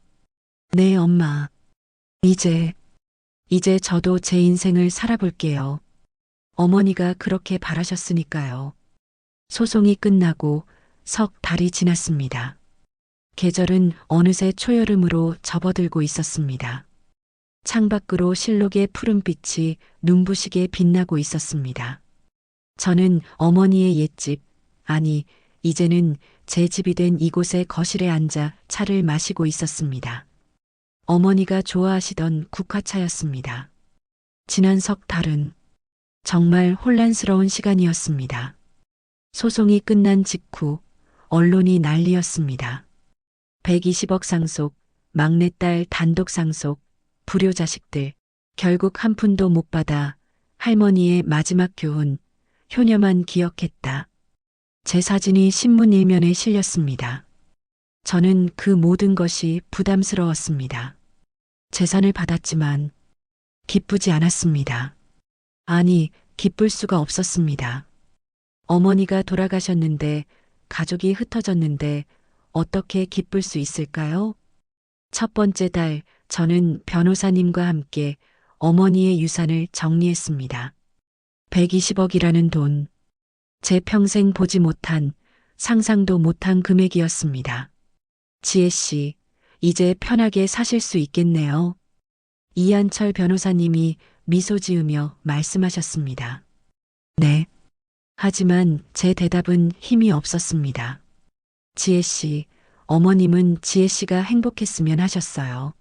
네, 엄마. 이제 저도 제 인생을 살아볼게요. 어머니가 그렇게 바라셨으니까요. 소송이 끝나고 석 달이 지났습니다. 계절은 어느새 초여름으로 접어들고 있었습니다. 창밖으로 실록의 푸른빛이 눈부시게 빛나고 있었습니다. 저는 어머니의 옛집, 아니, 이제는 제 집이 된 이곳의 거실에 앉아 차를 마시고 있었습니다. 어머니가 좋아하시던 국화차였습니다. 지난 석 달은 정말 혼란스러운 시간이었습니다. 소송이 끝난 직후 언론이 난리였습니다. 120억 상속, 막내딸 단독 상속, 불효 자식들, 결국 한 푼도 못 받아 할머니의 마지막 교훈, 효녀만 기억했다. 제 사진이 신문 일면에 실렸습니다. 저는 그 모든 것이 부담스러웠습니다. 재산을 받았지만 기쁘지 않았습니다. 아니, 기쁠 수가 없었습니다. 어머니가 돌아가셨는데, 가족이 흩어졌는데 어떻게 기쁠 수 있을까요? 첫 번째 달, 저는 변호사님과 함께 어머니의 유산을 정리했습니다. 120억이라는 돈, 제 평생 보지 못한, 상상도 못한 금액이었습니다. 지혜 씨, 이제 편하게 사실 수 있겠네요. 이한철 변호사님이 미소 지으며 말씀하셨습니다. 네. 하지만 제 대답은 힘이 없었습니다. 지혜 씨, 어머님은 지혜 씨가 행복했으면 하셨어요.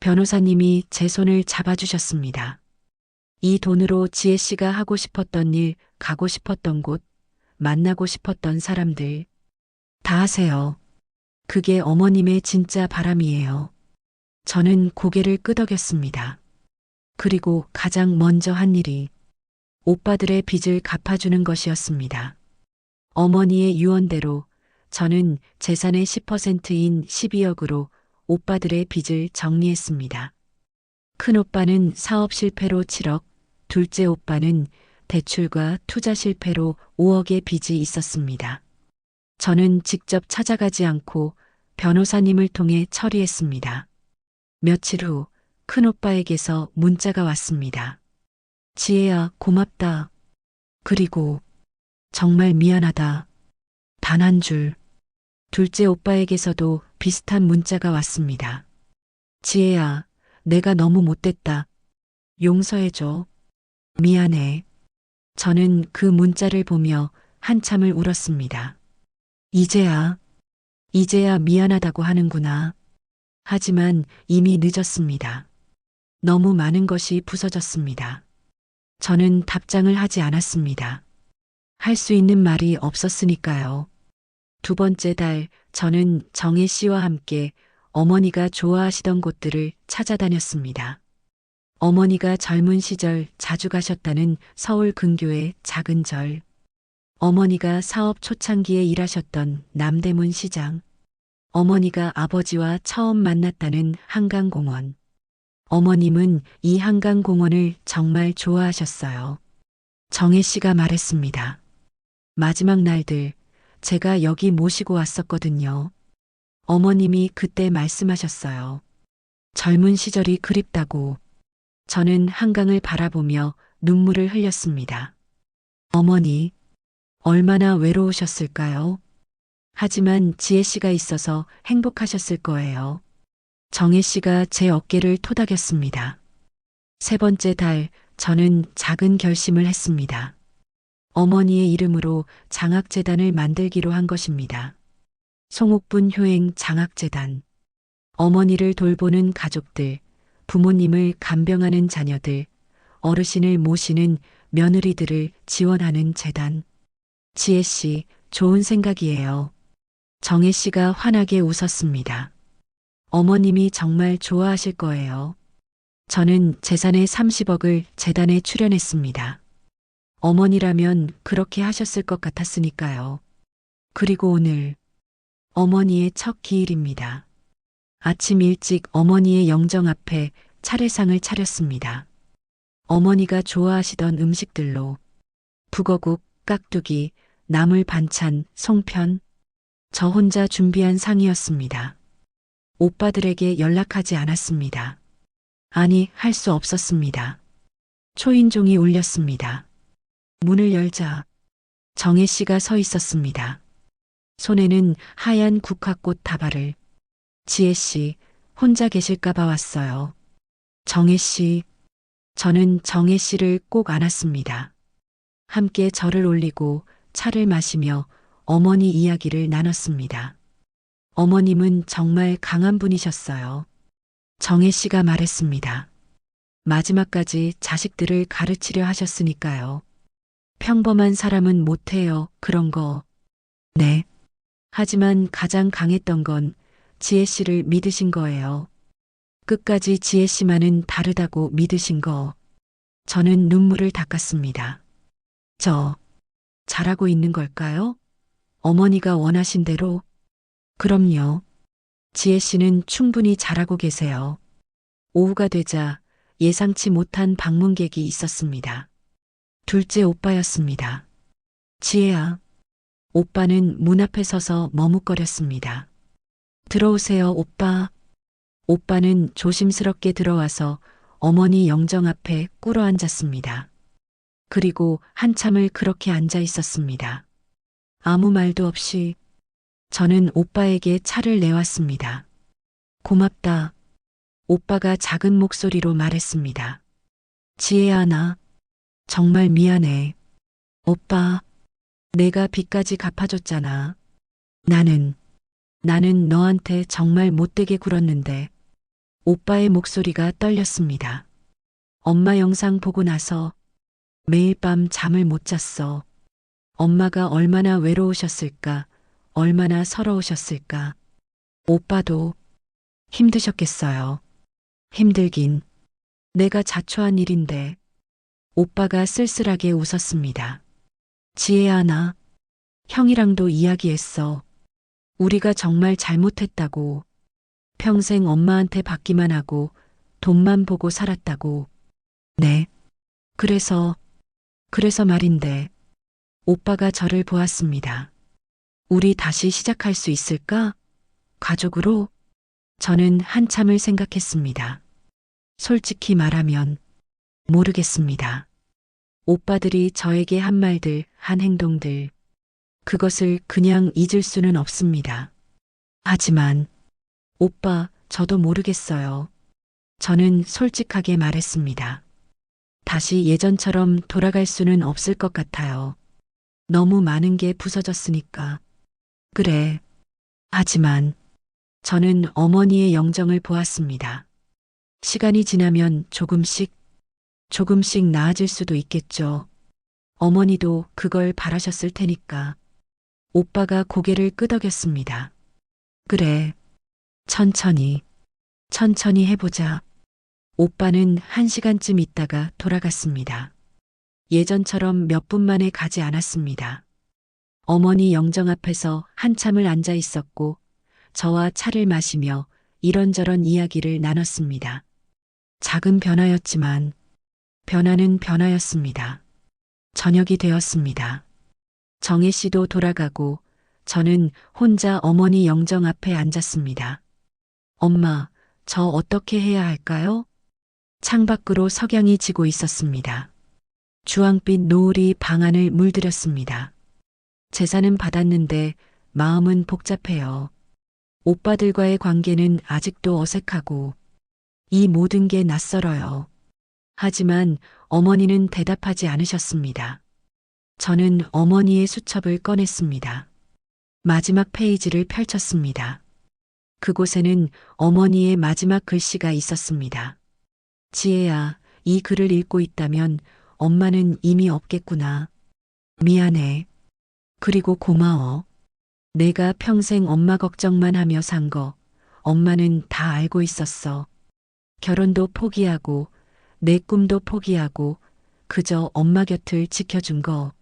변호사님이 제 손을 잡아주셨습니다. 이 돈으로 지혜 씨가 하고 싶었던 일, 가고 싶었던 곳, 만나고 싶었던 사람들 다 하세요. 그게 어머님의 진짜 바람이에요. 저는 고개를 끄덕였습니다. 그리고 가장 먼저 한 일이 오빠들의 빚을 갚아주는 것이었습니다. 어머니의 유언대로 저는 재산의 10%인 12억으로 오빠들의 빚을 정리했습니다. 큰오빠는 사업 실패로 7억, 둘째 오빠는 대출과 투자 실패로 5억의 빚이 있었습니다. 저는 직접 찾아가지 않고 변호사님을 통해 처리했습니다. 며칠 후 큰오빠에게서 문자가 왔습니다. 지혜야, 고맙다. 그리고 정말 미안하다. 단 한 줄. 둘째 오빠에게서도 비슷한 문자가 왔습니다. 지혜야, 내가 너무 못됐다. 용서해줘. 미안해. 저는 그 문자를 보며 한참을 울었습니다. 이제야 미안하다고 하는구나. 하지만 이미 늦었습니다. 너무 많은 것이 부서졌습니다. 저는 답장을 하지 않았습니다. 할 수 있는 말이 없었으니까요. 두 번째 달, 저는 정혜 씨와 함께 어머니가 좋아하시던 곳들을 찾아다녔습니다. 어머니가 젊은 시절 자주 가셨다는 서울 근교의 작은 절. 어머니가 사업 초창기에 일하셨던 남대문 시장. 어머니가 아버지와 처음 만났다는 한강공원. 어머님은 이 한강공원을 정말 좋아하셨어요. 정혜 씨가 말했습니다. 마지막 날들 제가 여기 모시고 왔었거든요. 어머님이 그때 말씀하셨어요. 젊은 시절이 그립다고. 저는 한강을 바라보며 눈물을 흘렸습니다. 어머니, 얼마나 외로우셨을까요? 하지만 지혜 씨가 있어서 행복하셨을 거예요. 정혜 씨가 제 어깨를 토닥였습니다. 세 번째 달, 저는 작은 결심을 했습니다. 어머니의 이름으로 장학재단을 만들기로 한 것입니다. 송옥분 효행 장학재단. 어머니를 돌보는 가족들, 부모님을 간병하는 자녀들, 어르신을 모시는 며느리들을 지원하는 재단. 지혜 씨, 좋은 생각이에요. 정혜 씨가 환하게 웃었습니다. 어머님이 정말 좋아하실 거예요. 저는 재산의 30억을 재단에 출연했습니다. 어머니라면 그렇게 하셨을 것 같았으니까요. 그리고 오늘 어머니의 첫 기일입니다. 아침 일찍 어머니의 영정 앞에 차례상을 차렸습니다. 어머니가 좋아하시던 음식들로 북어국, 깍두기, 나물 반찬, 송편. 저 혼자 준비한 상이었습니다. 오빠들에게 연락하지 않았습니다. 아니, 할 수 없었습니다. 초인종이 울렸습니다. 문을 열자 정혜 씨가 서 있었습니다. 손에는 하얀 국화꽃 다발을. 지혜 씨, 혼자 계실까봐 왔어요. 정혜 씨, 저는 정혜 씨를 꼭 안았습니다. 함께 절을 올리고 차를 마시며 어머니 이야기를 나눴습니다. 어머님은 정말 강한 분이셨어요. 정혜 씨가 말했습니다. 마지막까지 자식들을 가르치려 하셨으니까요. 평범한 사람은 못해요, 그런 거. 네. 하지만 가장 강했던 건 지혜 씨를 믿으신 거예요. 끝까지 지혜 씨만은 다르다고 믿으신 거. 저는 눈물을 닦았습니다. 저, 잘하고 있는 걸까요? 어머니가 원하신 대로? 그럼요. 지혜 씨는 충분히 잘하고 계세요. 오후가 되자 예상치 못한 방문객이 있었습니다. 둘째 오빠였습니다. 지혜야. 오빠는 문 앞에 서서 머뭇거렸습니다. 들어오세요, 오빠. 오빠는 조심스럽게 들어와서 어머니 영정 앞에 꿇어 앉았습니다. 그리고 한참을 그렇게 앉아 있었습니다. 아무 말도 없이. 저는 오빠에게 차를 내왔습니다. 고맙다. 오빠가 작은 목소리로 말했습니다. 지혜야, 나 정말 미안해. 오빠, 내가 빚까지 갚아줬잖아. 나는 너한테 정말 못되게 굴었는데. 오빠의 목소리가 떨렸습니다. 엄마 영상 보고 나서 매일 밤 잠을 못 잤어. 엄마가 얼마나 외로우셨을까, 얼마나 서러우셨을까. 오빠도 힘드셨겠어요. 힘들긴. 내가 자초한 일인데. 오빠가 쓸쓸하게 웃었습니다. 지혜야, 나 형이랑도 이야기했어. 우리가 정말 잘못했다고. 평생 엄마한테 받기만 하고 돈만 보고 살았다고. 네. 그래서 말인데. 오빠가 저를 보았습니다. 우리 다시 시작할 수 있을까? 가족으로? 저는 한참을 생각했습니다. 솔직히 말하면 모르겠습니다. 오빠들이 저에게 한 말들, 한 행동들. 그것을 그냥 잊을 수는 없습니다. 하지만 오빠, 저도 모르겠어요. 저는 솔직하게 말했습니다. 다시 예전처럼 돌아갈 수는 없을 것 같아요. 너무 많은 게 부서졌으니까. 그래. 하지만 저는 어머니의 영정을 보았습니다. 시간이 지나면 조금씩 나아질 수도 있겠죠. 어머니도 그걸 바라셨을 테니까. 오빠가 고개를 끄덕였습니다. 그래. 천천히 해보자. 오빠는 1시간쯤 있다가 돌아갔습니다. 예전처럼 몇 분 만에 가지 않았습니다. 어머니 영정 앞에서 한참을 앉아 있었고 저와 차를 마시며 이런저런 이야기를 나눴습니다. 작은 변화였지만 변화는 변화였습니다. 저녁이 되었습니다. 정혜 씨도 돌아가고 저는 혼자 어머니 영정 앞에 앉았습니다. 엄마, 저 어떻게 해야 할까요? 창밖으로 석양이 지고 있었습니다. 주황빛 노을이 방 안을 물들였습니다. 제사는 받았는데 마음은 복잡해요. 오빠들과의 관계는 아직도 어색하고 이 모든 게 낯설어요. 하지만 어머니는 대답하지 않으셨습니다. 저는 어머니의 수첩을 꺼냈습니다. 마지막 페이지를 펼쳤습니다. 그곳에는 어머니의 마지막 글씨가 있었습니다. 지혜야, 이 글을 읽고 있다면 엄마는 이미 없겠구나. 미안해. 그리고 고마워. 내가 평생 엄마 걱정만 하며 산 거, 엄마는 다 알고 있었어. 결혼도 포기하고, 내 꿈도 포기하고, 그저 엄마 곁을 지켜준 거.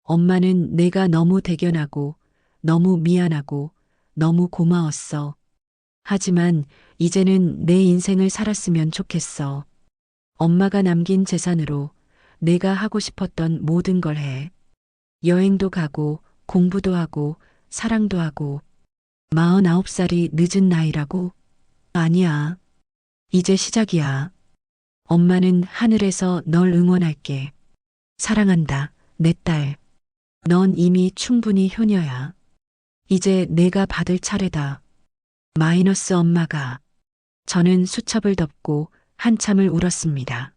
엄마는 내가 너무 대견하고, 너무 미안하고, 너무 고마웠어. 하지만 이제는 내 인생을 살았으면 좋겠어. 엄마가 남긴 재산으로 내가 하고 싶었던 모든 걸 해. 여행도 가고, 공부도 하고, 사랑도 하고. 49살이 늦은 나이라고? 아니야. 이제 시작이야. 엄마는 하늘에서 널 응원할게. 사랑한다, 내 딸. 넌 이미 충분히 효녀야. 이제 내가 받을 차례다. 마이너스 엄마가. 저는 수첩을 덮고 한참을 울었습니다.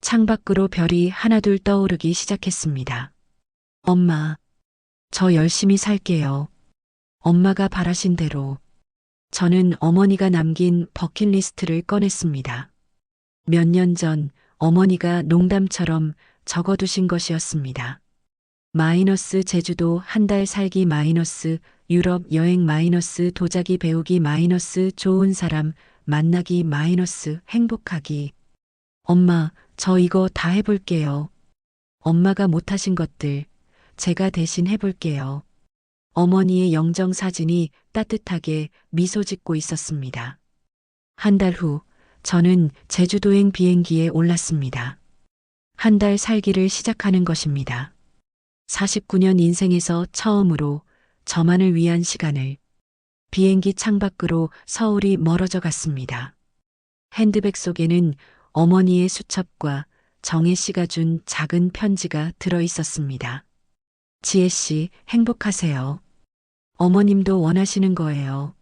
창밖으로 별이 하나둘 떠오르기 시작했습니다. 엄마, 저 열심히 살게요. 엄마가 바라신 대로. 저는 어머니가 남긴 버킷리스트를 꺼냈습니다. 몇 년 전 어머니가 농담처럼 적어두신 것이었습니다. 마이너스 제주도 한 달 살기 마이너스 유럽 여행 마이너스 도자기 배우기 마이너스 좋은 사람 만나기 마이너스 행복하기. 엄마, 저 이거 다 해볼게요. 엄마가 못하신 것들 제가 대신 해볼게요. 어머니의 영정 사진이 따뜻하게 미소 짓고 있었습니다. 한 달 후 저는 제주도행 비행기에 올랐습니다. 한 달 살기를 시작하는 것입니다. 49년 인생에서 처음으로 저만을 위한 시간을. 비행기 창밖으로 서울이 멀어져 갔습니다. 핸드백 속에는 어머니의 수첩과 정혜 씨가 준 작은 편지가 들어 있었습니다. 지혜 씨, 행복하세요. 어머님도 원하시는 거예요.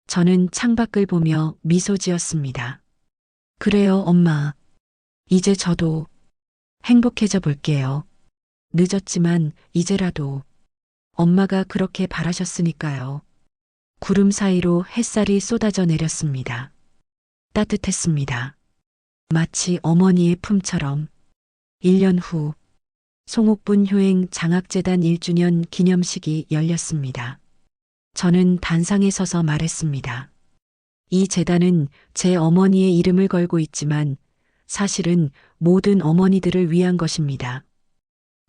저는 창밖을 보며 미소 지었습니다. 그래요, 엄마. 이제 저도 행복해져 볼게요. 늦었지만 이제라도 엄마가 그렇게 바라셨으니까요. 구름 사이로 햇살이 쏟아져 내렸습니다. 따뜻했습니다. 마치 어머니의 품처럼. 1년 후 송옥분 효행 장학재단 1주년 기념식이 열렸습니다. 저는 단상에 서서 말했습니다. 이 재단은 제 어머니의 이름을 걸고 있지만 사실은 모든 어머니들을 위한 것입니다.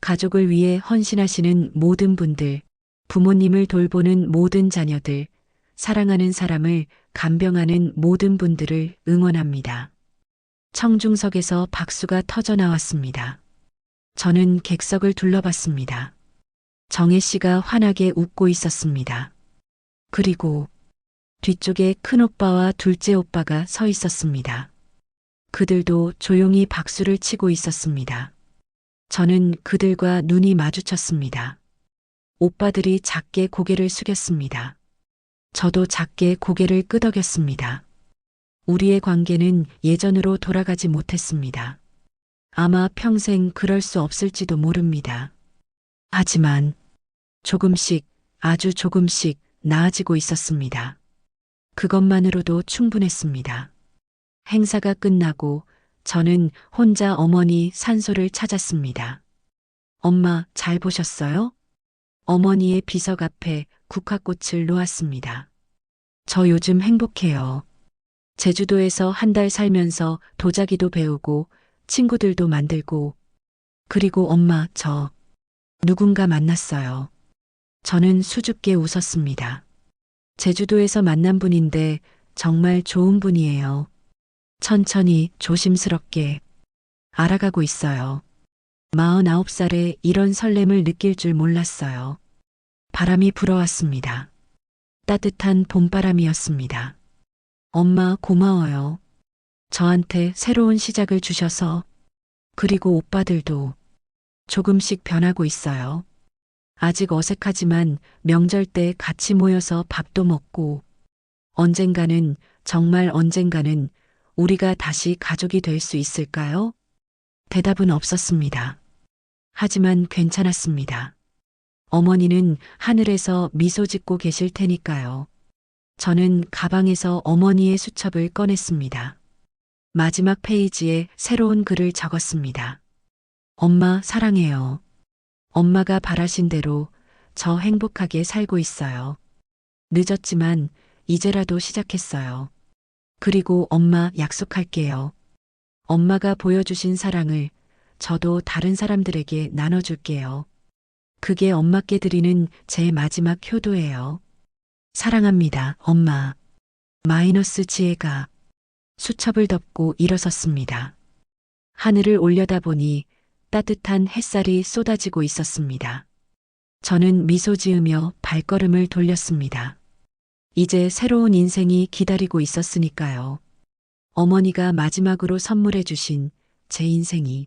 가족을 위해 헌신하시는 모든 분들, 부모님을 돌보는 모든 자녀들, 사랑하는 사람을 간병하는 모든 분들을 응원합니다. 청중석에서 박수가 터져 나왔습니다. 저는 객석을 둘러봤습니다. 정혜 씨가 환하게 웃고 있었습니다. 그리고 뒤쪽에 큰오빠와 둘째 오빠가 서 있었습니다. 그들도 조용히 박수를 치고 있었습니다. 저는 그들과 눈이 마주쳤습니다. 오빠들이 작게 고개를 숙였습니다. 저도 작게 고개를 끄덕였습니다. 우리의 관계는 예전으로 돌아가지 못했습니다. 아마 평생 그럴 수 없을지도 모릅니다. 하지만 조금씩, 아주 조금씩 나아지고 있었습니다. 그것만으로도 충분했습니다. 행사가 끝나고 저는 혼자 어머니 산소를 찾았습니다. 엄마, 잘 보셨어요? 어머니의 비석 앞에 국화꽃을 놓았습니다. 저 요즘 행복해요. 제주도에서 한 달 살면서 도자기도 배우고 친구들도 만들고 그리고 엄마, 저 누군가 만났어요. 저는 수줍게 웃었습니다. 제주도에서 만난 분인데 정말 좋은 분이에요. 천천히 조심스럽게 알아가고 있어요. 49살에 이런 설렘을 느낄 줄 몰랐어요. 바람이 불어왔습니다. 따뜻한 봄바람이었습니다. 엄마 고마워요. 저한테 새로운 시작을 주셔서. 그리고 오빠들도 조금씩 변하고 있어요. 아직 어색하지만 명절 때 같이 모여서 밥도 먹고 언젠가는, 정말 언젠가는 우리가 다시 가족이 될 수 있을까요? 대답은 없었습니다. 하지만 괜찮았습니다. 어머니는 하늘에서 미소 짓고 계실 테니까요. 저는 가방에서 어머니의 수첩을 꺼냈습니다. 마지막 페이지에 새로운 글을 적었습니다. 엄마 사랑해요. 엄마가 바라신 대로 저 행복하게 살고 있어요. 늦었지만 이제라도 시작했어요. 그리고 엄마 약속할게요. 엄마가 보여주신 사랑을 저도 다른 사람들에게 나눠줄게요. 그게 엄마께 드리는 제 마지막 효도예요. 사랑합니다, 엄마. 마이너스 지혜가 수첩을 덮고 일어섰습니다. 하늘을 올려다보니 따뜻한 햇살이 쏟아지고 있었습니다. 저는 미소 지으며 발걸음을 돌렸습니다. 이제 새로운 인생이 기다리고 있었으니까요. 어머니가 마지막으로 선물해 주신 제 인생이